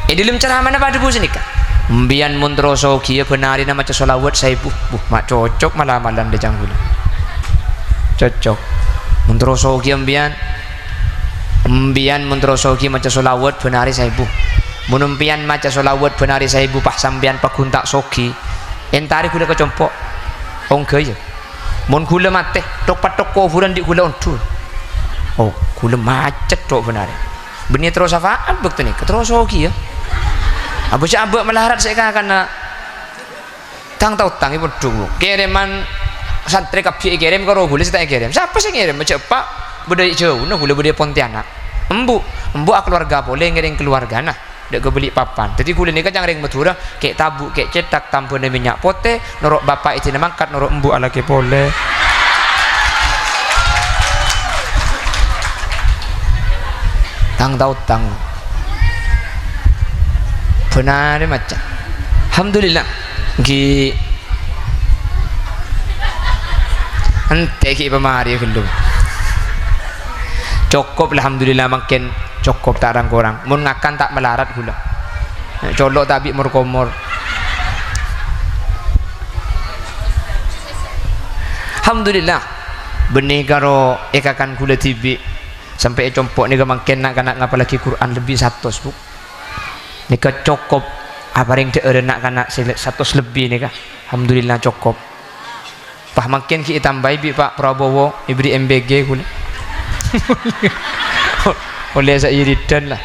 Dalam cara mana pada bu sini kah? Mbian muntroso kia benari nama solawat 1000. Mak cocok malam-malam de janggul. Cocok. Muntroso kia mbian muntroso kia maca solawat benari 1000. Munumpian maca solawat benari 1000 pas sambian paguntak soki. Entari gula kecompok ongke ya mon gula mate tok patok kuburan di gula ontul. Oh gula macet tok benar benih terus apaan bukti nih terus oki ya abu abek melarat saya karena tang tahu tang ibu dulu kiriman santri kapi kirim ke roh gula saya kirim siapa sih kirim macam pak budaya jauh nah gula budaya Pontianak embu keluarga boleh ngiring keluarga nah dek beli papan. Jadi gula ni kan jangan ring betura, kek tabuk, kek cetak tampun minyak pote, norok bapak itu mangkat, norok embu ala ke boleh. Tang tahu tang. Benar macam. Alhamdulillah. Ki ante ki pemari kelum. Cukup alhamdulillah makin cukup tak orang mun ngakan tak melarat gula colok tapi murkomor alhamdulillah benih karo ekakan gula tibi sampai compok ni makin nak ngapalagi Quran lebih 100 bu ni cukup apa ring teu nak kana 100 lebih ni kah alhamdulillah cukup pah makin kita tambah bi Pak Prabowo ibri MBG gula oleh saya iridan lah.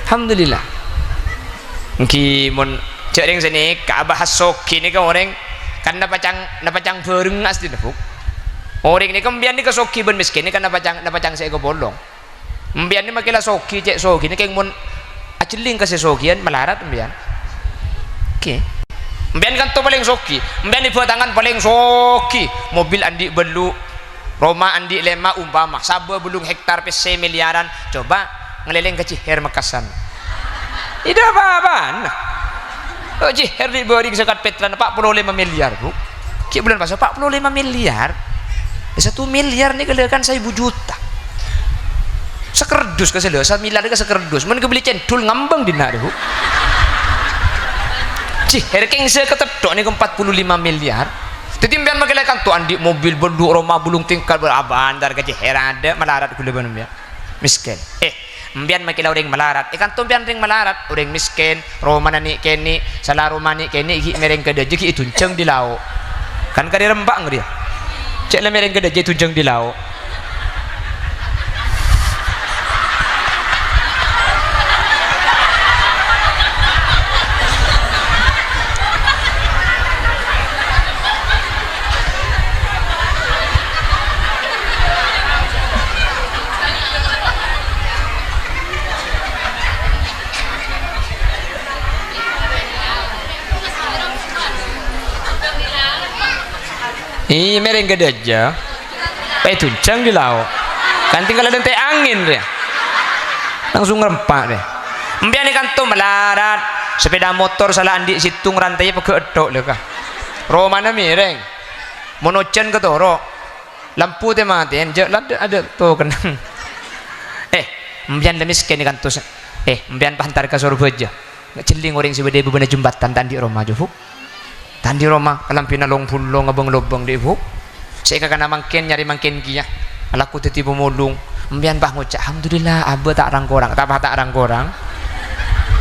Alhamdulillah. Ki mon cek ring sini ka bahas soki ni ka orang kan napacang bereng asli nafuk. Orang ni kembian ni kesoki ben miskin ni kan napacang saya ke bolong. Mbian ni makila soki cek soki ni keng mun aceling ke sesokian melarat mbian. Oke. Mbian kan to paling soki. Mbian ni tangan paling soki. Mobil andi belu, Roma andi lema umpama, sabe belum hektar PC miliaran. Coba ngeleleng ke Ciher Makassar. Ida apa-apaan. Oh Ciher di boring sekat Petran 45 miliar, Bu. Ki bulan pasal 45 miliar. 1 miliar nih kelekan 1.000 juta. Sekerdus ke selo, 1 miliar ke sekerdus. Men kebeli centul ngambang dina deh. Cih, herking se ketedok nih ke 45 miliar. Tetimbian makelekan tuh andi mobil berdua Roma bulung tingkal berabah antar ke Ciher ada melarat kule ban mbian. Miskin. Mbian makila orang melarat. Ikan tuh mbian ring melarat, orang miskin, Roma nani keni, salah Roma ni keni iki mereng ke deje ki itunceng di laut. Kan kari rembak ngria. Cek lah mereng gede je tujang di laut. Iya mereng gede aja. Tuncang di laut. Kan tinggal ada teh angin dia. Langsung ngerempak deh. Mbian kan tuh melarat. Sepeda motor salah andi situng rantainya pakai edok leka. Romana mereng. Monocen ke toro. Lampu teh mati. Ada tuh kenang. Mbian le miskin kan tuh. Mbian pantar ke surga aja. Celing orang sebeda bebenah jembatan tandi Roma aja, Bu. Tandi Roma kalampina long pulong abang lobang di ibu. Saya kakak mangken nyari mangken kia. Alaku tetibu mulung. Mbian bah ngucap alhamdulillah abah tak rang korang. Tak rang korang.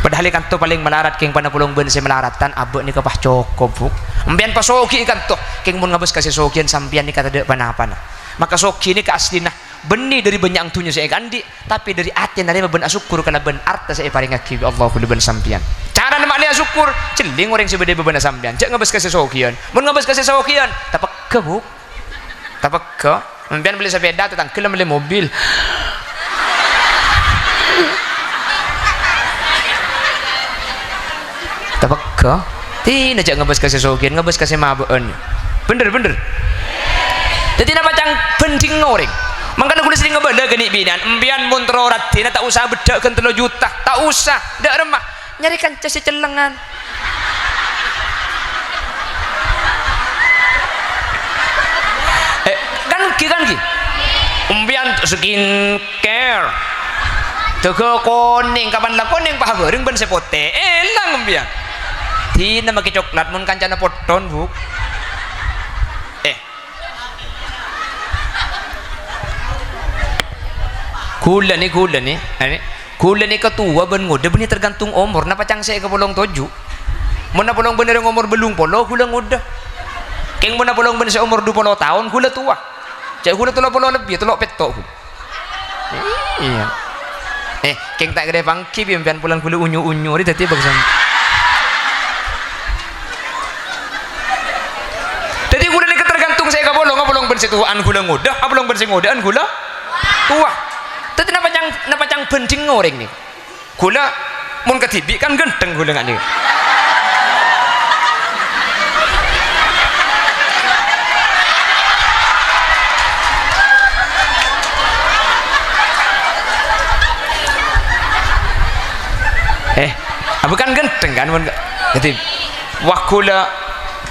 Padahal kan tu paling melarat keng pada pulung ben melaratan abah ni kapah cokop bu. Mbian pas soki kan tu keng mun ngabes kasih sokian sampian ni kata dek panah-panah. Maka soki ni ke aslina benih dari banyak tunya saya kandi tapi dari aten dari ben syukur karena ben arta saya paling ngaki Allah boleh ben sampian. Cara nama dia syukur celing orang sebeda beban sampean cek ngabes kasih sokian mun ngabes kasih sokian tapak ke bu tapak ke mbian beli sepeda tentang kelam beli mobil tapak ke tina cek ngabes kasih sokian ngabes kasih mabeen bener jadi nama cang penting orang makanya kulit sering ngebeda geni bidan mbian muntro ratina tak usah bedak kan 3 juta tak usah dak remah nyarikan cesi celengan kan ki umbian skincare teko kuning kapan lah kuning pah bering ben sepote elang umbian tina make coklat mun kancana poton bu gula nih ketua ben nguda benih tergantung umur napa cang saya ke bolong toju mana bolong bener yang umur belum polo gula nguda keng mana bolong bener saya umur 20 tahun gula tua cek gula 30 lebih telok petok iya keng tak gede pangki biar pulang gula unyu di tadi bagusan jadi gula nih tergantung saya ke bolong ben situan gula nguda bolong ben ngudaan gula tua tapi napa cang penting orang nih gula mun ketibi kan genteng gula nggak nih bukan genteng kan jadi wah gula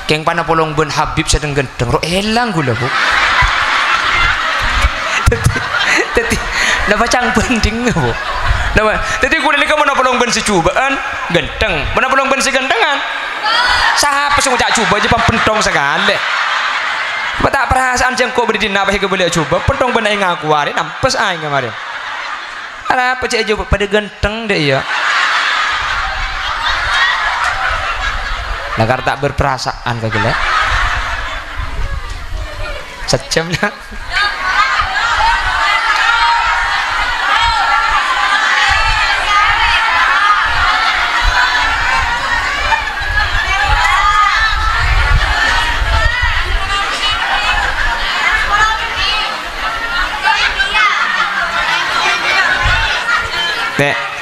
keng pana polong ben Habib sedang genteng ro elang gula bu jadi napa cang penting bu napa jadi gula ni kamu napa polong ben si cubaan genteng mana polong ben si gentengan siapa sih ngucap coba aja pentong segala tak perasaan jeng kok berdiri napa hingga boleh coba pentong ben aing ngaku hari nampes aing kemarin apa cek aja pada genteng deh ya agar tak berperasaan kagak sejam lah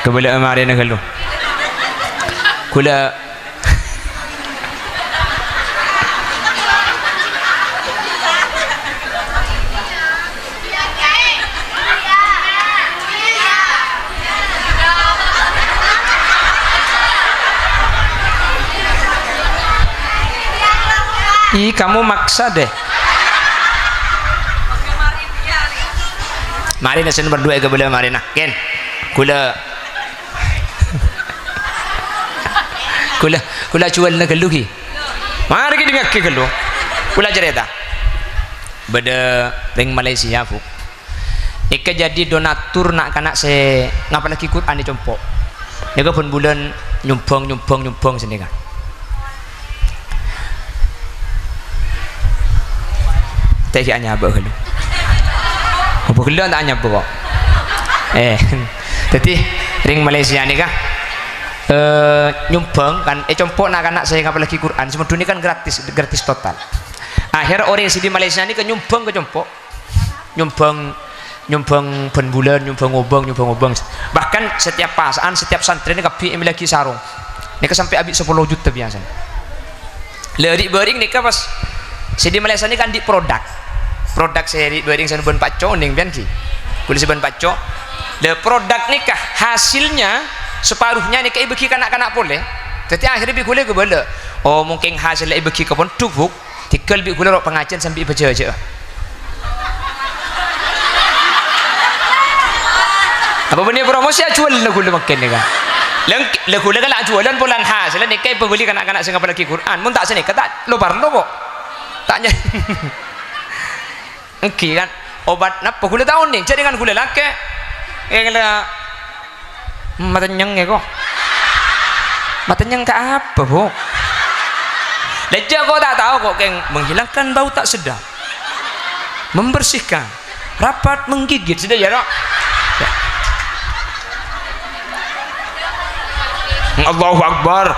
Kebala amare na kalau. Kula Ih, kamu maksa deh. Mari na sen berdua ke bela mari na. Ken. Kula jual na gelu ki. Mari ki dingak ki gelu. Kula cerita. Beda ring Malaysia fu. Ika jadi donatur nak kanak se ngapa lagi Quran ni compok. Nika pun bulan nyumbang sini kan. Teh hanya apa gelu. Apa gelu tak hanya apa kok. Jadi ring Malaysia ni kan nyumbang kan compok nak anak saya ngapa lagi Quran semua dunia kan gratis total. Akhir orang di Malaysia ni kan nyumbang ke compok nyumbang ben bulan nyumbang obang bahkan setiap pasaan setiap santri ni kapi lagi sarung ni sampai habis 10 juta biasa lerik bering ni pas di Malaysia ni kan di produk seri bering sana ban paco ning ben ki kulis ban paco le produk ni kah hasilnya separuhnya ni kai bagi kanak-kanak boleh jadi akhirnya bi boleh ke bala oh mungkin hasil ai bagi ke pun tubuk tikal bi boleh pengajian sampai baca aja apa benih promosi jual lagu makan ni kan lagu kan jualan bulan hasil ni kai pembeli kanak-kanak sing apalagi Quran mun tak sini kata lo barno kok taknya okey kan obat napa gula tahun ni jadi kan gula lake kala matanyang kok matanyang ke apa bu leja kok tak tahu kok keng menghilangkan bau tak sedap membersihkan rapat menggigit sudah ya Allahu Akbar.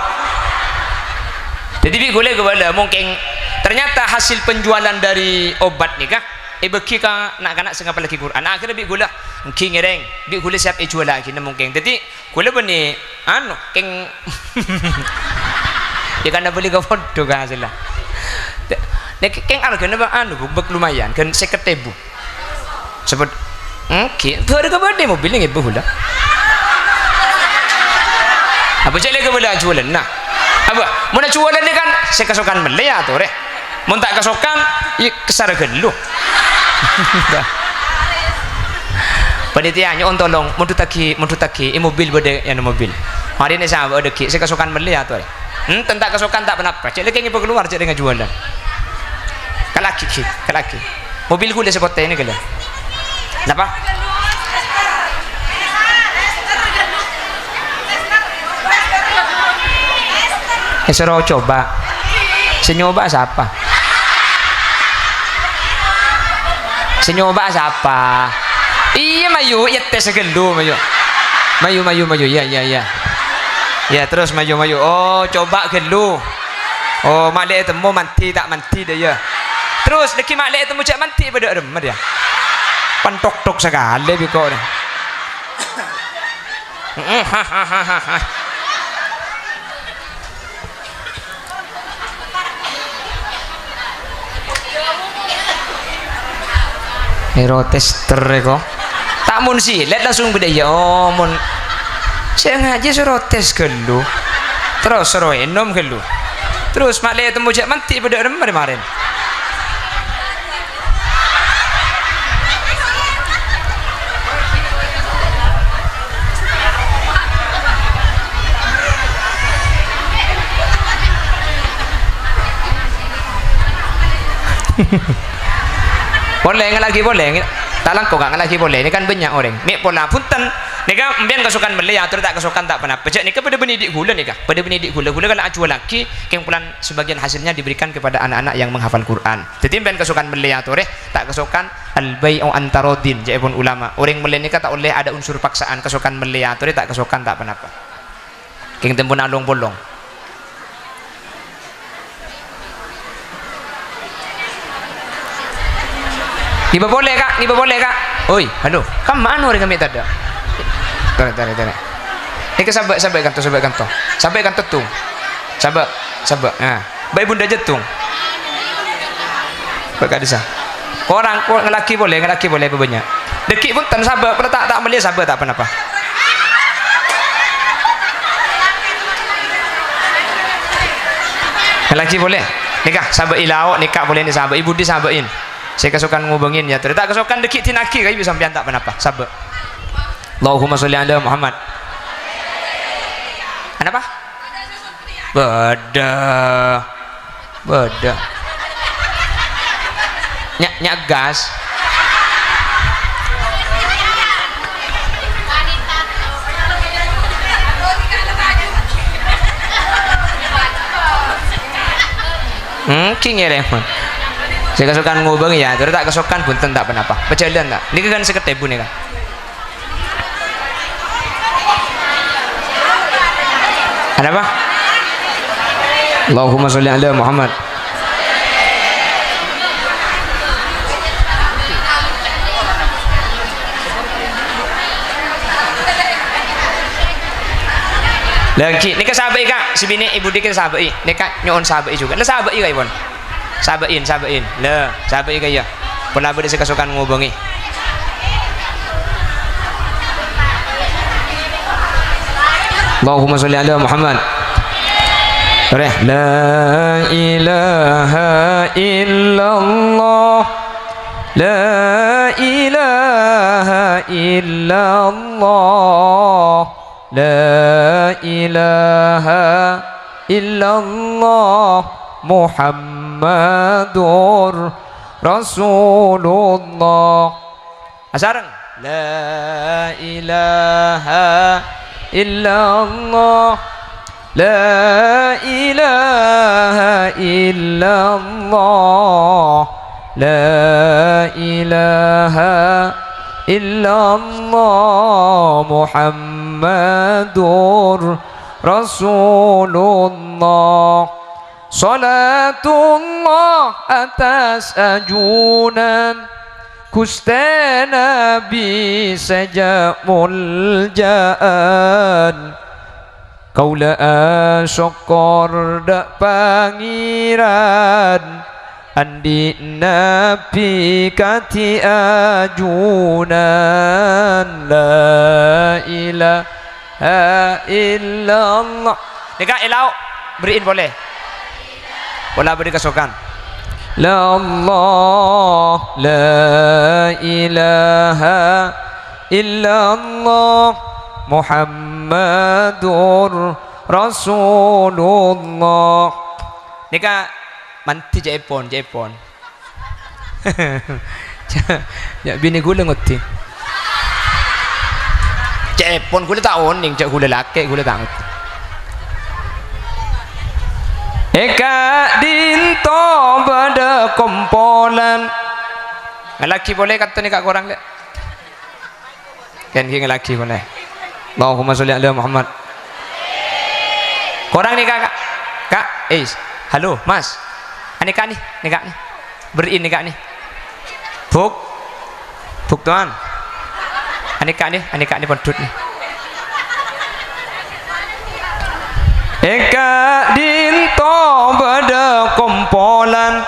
Jadi bi boleh ke bala mungkin ternyata hasil penjualan dari obat ni kah beki ka nak kanak sing apalagi Quran akhirnya bi gula king ngereng bi gula siap jual lagi mungkin jadi gula bani anu keng dia kan beli ke foto ka hasil lah keng anu kan anu bek lumayan kan 50.000 sebut okey harga bade mobil ni behulah apa jadi ke bala jualan nah apa mun jualan ni kan saya kasukan Malaya tu reh mun tak kasukan kesar gelu panitianya on tolong mundu taki mobil bade yang mobil hari ni sama ada ki saya kasukan Malaya tu tentang kasukan tak pernah cek lagi ngipo keluar cek dengan jualan kalaki mobil gula seperti ini gila kenapa suruh coba senyoba siapa iya mayu ya tes gelu mayu ya terus mayu oh coba gelu oh malek temu manti tak manti dia ya terus leki malek temu cak manti pada remah dia pantok sekali biko ni hero tester kok tak mun silet langsung beda ya oh mun saya ngaji suruh tes gelu terus suruh enom gelu terus maklek temu jak manti pada remah kemarin boleh lagi boleh talang kok nggak lagi boleh ini kan banyak orang ni pola punten ni kan ambian kasukan Malaya atau tak kasukan tak pernah pejak ni kan pada benidik gula ni kan pada benidik gula kalau acuan lagi yang pulan sebagian hasilnya diberikan kepada anak-anak yang menghafal Quran jadi ambian kasukan Malaya tu tak kasukan al-bai'u antarodin jepun ulama orang Malaya ni kata oleh ada unsur paksaan kasukan Malaya tu tak kasukan tak pernah apa yang tempun alung bolong Iba boleh kak? Oi, halo. Kamu mana orang kami tadi? Tarik. Nika sabak kanto. Sabak kanto tung. Sabak. Nah, baik bunda jetung. Bakadisa. Orang ngelaki boleh apa banyak. Dekik pun tan sabak, pada tak melihat sabak tak apa-apa. Ngelaki boleh. Nikah sabak ilawak, nikah boleh ni sabak. Ibu di sabakin. Saya kesukaan ngubengin ya. Tak kesukaan dekik tinaki kai bisa sampean tak apa-apa. Sabak. Allahumma sholli ala Muhammad. Kenapa? Beda. Nyak gas. Kingere pun. Saya kesukaan ngubeng ya, terus tak kesukaan pun tak apa-apa. Berjalan tak? Ini kan seketebu nih kan. Ada apa? Allahumma sholli ala Muhammad. Lagi, ni ke sahabat kak, si bini ibu dia ke sahabat, ni kak nyon sahabat juga. Le sahabat kak ibon, sahabatin, le sahabat kak ya. Pernah beri sekasukan ngubungi. Allahumma sholli ala Muhammad. La ilaha illallah, la ilaha illallah. La ilaha illallah Muhammadur Rasulullah. Asarang la ilaha illallah, la ilaha illallah, la ilaha illallah Muhammadur Rasulullah. Salatullah atas ajunan Gusti Nabi sejak muljaan. Kaula syukur dak pangiran andi Nabi kati ajunan. La ilaha illallah. Dekat elau beriin boleh. Bola beri kesukaan. La Allah, la ilaha illallah Muhammadur Rasulullah. Nika manti Jepon. Ya bini gula nguti. Jepon gula tak oning, cak gula laki gula tak nguti. Eka dinto pada kompolan. Ngelaki boleh kata ni kak korang le. Kan ki ngelaki boleh. Allahumma sholli ala Muhammad. Korang ni kak. Halo mas. Ani kak ni beriin ni kak ni. Buk tuan. Ani kak ni pentut ni. Eka dinto pada kompolan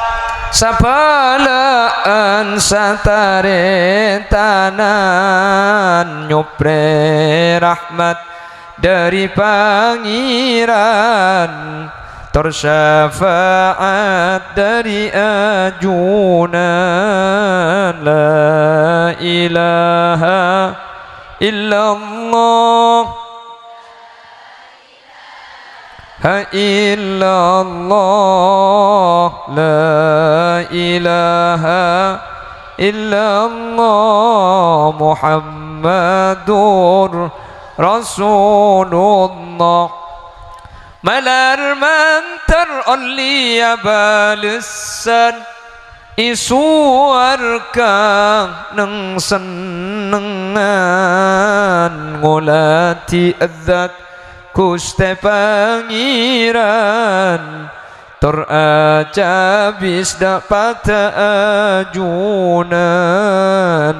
sapalaan satare tanan nyupre rahmat dari pangeran tersyafaat dari ajunan. La ilaha illallah illallah, la ilaha illallah Muhammadur Rasulullah. Malar mantar olliya balisan isuarka nang senengan ngulati adzat Gusti Pangeran terajabis dapat ajunan.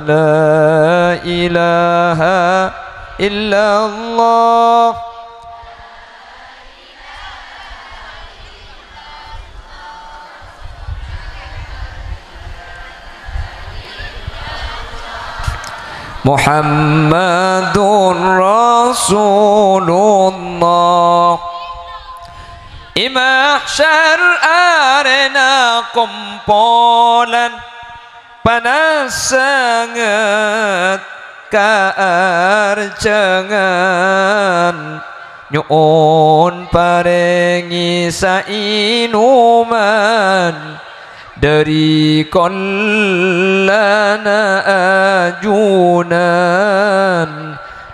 La ilaha illallah. Muhammadur Rasulullah. Imahsyar arena kumpulan panas sangat kaarjangan nyuun parengi sainuman dari kollana ajunan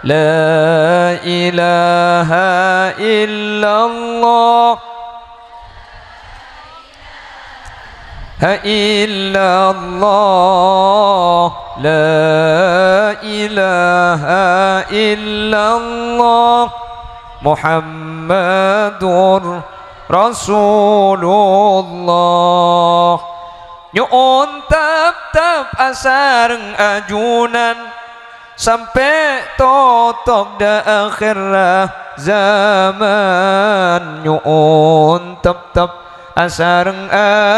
la ilaha illallah illallah la ilaha illallah Muhammadur Rasulullah. Nyuun tap asareng ajunan sampai totok da akhir zaman. Nyuun tap asareng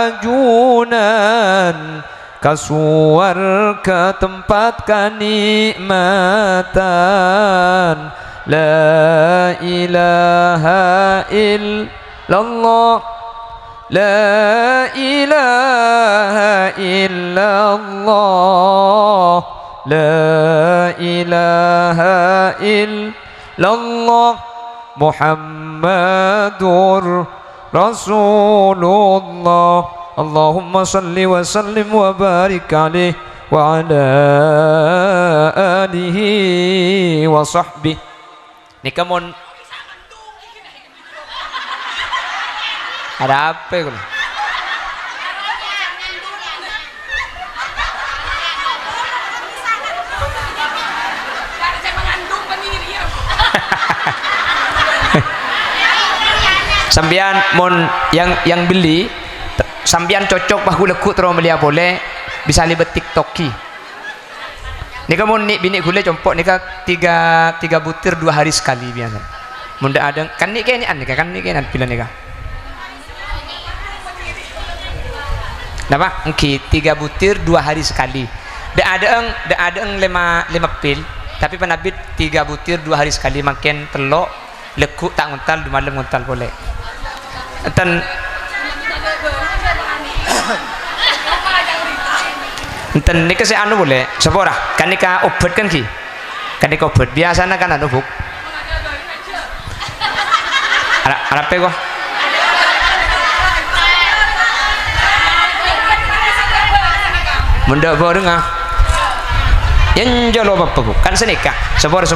ajunan kasuar ke tempat kanikmatan la ilaha illallah la ilaha illallah la ilaha illallah Muhammadur Rasulullah. Allahumma salli wa sallim wa barik alaihi wa ala alihi wa sahbihi. Nikamun ada apa itu? Sambian mon yang beli sambian cocok bahu lekuk terus beli boleh bisa libat TikToki. Nika mon ni bini gule compok nika tiga butir 2 hari sekali biasa. Munda ada kan ni kayaknya kan ni kayaknya pilihan nika. Napa? Engki 3 butir 2 hari sekali. Da ada 5 pil, tapi penabit 3 butir 2 hari sekali makin telok lekuk tak nguntal malam nguntal boleh. Enten nika saya anu boleh sepora kan nika obat kan ki kan nika obat biasanya kan anu buk apa kok mendak bareng yang jalo apa bu kan senika sepora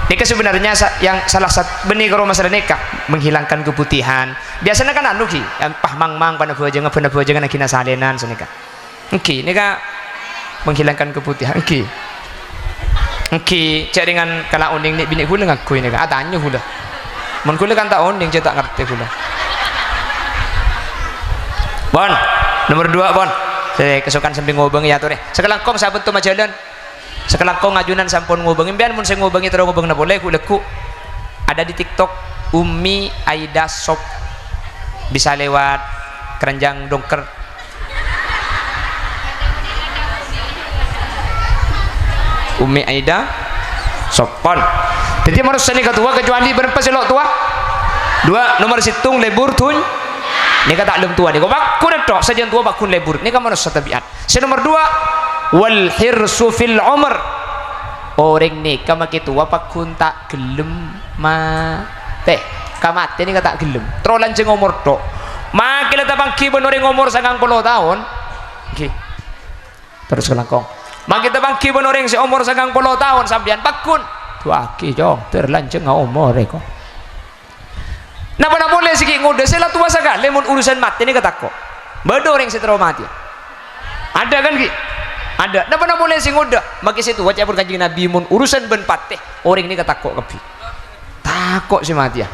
nikah sebenarnya yang salah satu benih kalau masalah nikah menghilangkan keputihan biasanya kan anu ki pah mang pada buajangan kina salenan senika engki nikah menghilangkan keputihan engki cek dengan kala uning ni bini hula ngaku ini kan tanya hula mun hula kan tak uning cek tak ngerti hula bon nomor 2 bon saya kesukaan sambil ngobeng ya tuh deh sekarang kong sahabat tuh majalan sekarang kong ngajunan sampun ngobengin biar mun saya ngobengin terus ngobeng na boleh kuleku ada di TikTok Umi Aida Shop bisa lewat keranjang dongker Umi Aida Sopon. Jadi harus seni ketua kecuali berapa selok tua 2 nomor situng lebur tun ini kata belum tua nih kau bakun itu saja tua bakun lebur ini kamu harus tabiat. Nomor 2 wal hirsu fil umr orang nih kamu ketua bakun tak gelem mate kamate ini kata gelem terolan jeng umur tok makin letak bangki bener umur 90 tahun okay. Terus kelangkong makin letak bangki bener si umur 90 tahun sambian bakun tua ki jong terlanceng umur reko. Napa na boleh sih ngode sila tua sekali mun urusan mati ini kataku bedo orang setero mati ada kan ki ada napa na boleh sih ngode maki situ wajah pun kanjeng Nabi mun urusan ben pateh orang ini kataku kepi takok si mati ya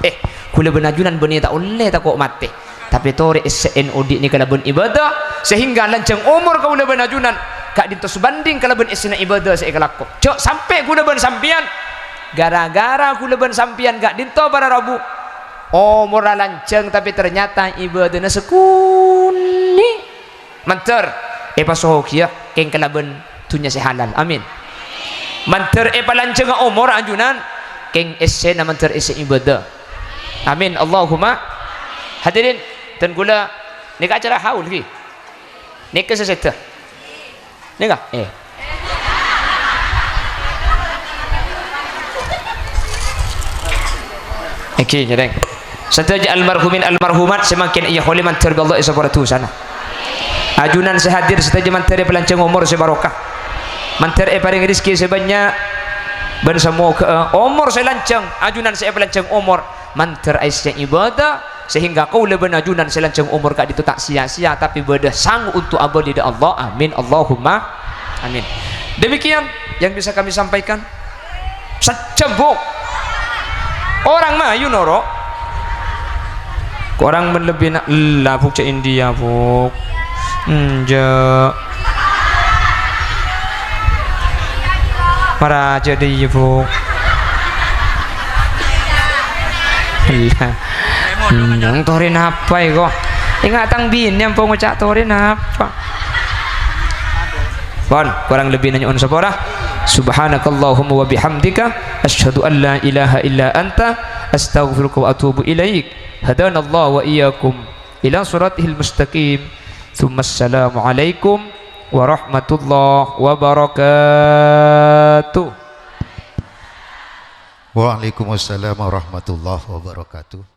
kula benajunan beni tak oleh takok mati tapi tore SNOD ni kala ben ibadah sehingga lanceng umur kula benajunan kak dinto sebanding kala ben isna ibadah saya kelakok cok sampai kula ben sampian gara-gara kula ben sampian gak dinto bara Rabu umur lanceng tapi ternyata ibadahna sekuni manter pasohkia keng kalaben tunya si halal amin manter palanceng umur anjunan keng esse na manter esse ibadah amin Allahumma hadirin dan gula nika acara haul ki nika seseta nika Oke, jadi setaja almarhumin almarhumat semakin ia kholi mantar bi Allah isabaratu sana. Ajunan sehadir setaja mantar pelanceng umur sebarokah. Mantar paring rezeki sebanyak ben semua umur selanceng ajunan saya pelanceng umur mantar aisyah ibadah sehingga kau lebih ajunan selanceng umur kak itu tak sia-sia tapi beda sanggup untuk abadi di Allah amin Allahumma amin. Demikian yang bisa kami sampaikan. Secebok orang mah you noro orang melebih nak lah buk cak India buk marah jadi buk yang torin apa ya kok ingat tang bin yang pengucap torin apa bon kurang lebih nanya on sepora subhanakallahumma wa bihamdika asyhadu an la ilaha illa anta astaghfiruka wa atubu ilaik hadanallahu wa iyyakum ila siratihil mustaqim thumma assalamu alaikum warahmatullahi wabarakatuh. Waalaikumsalam warahmatullahi wabarakatuh.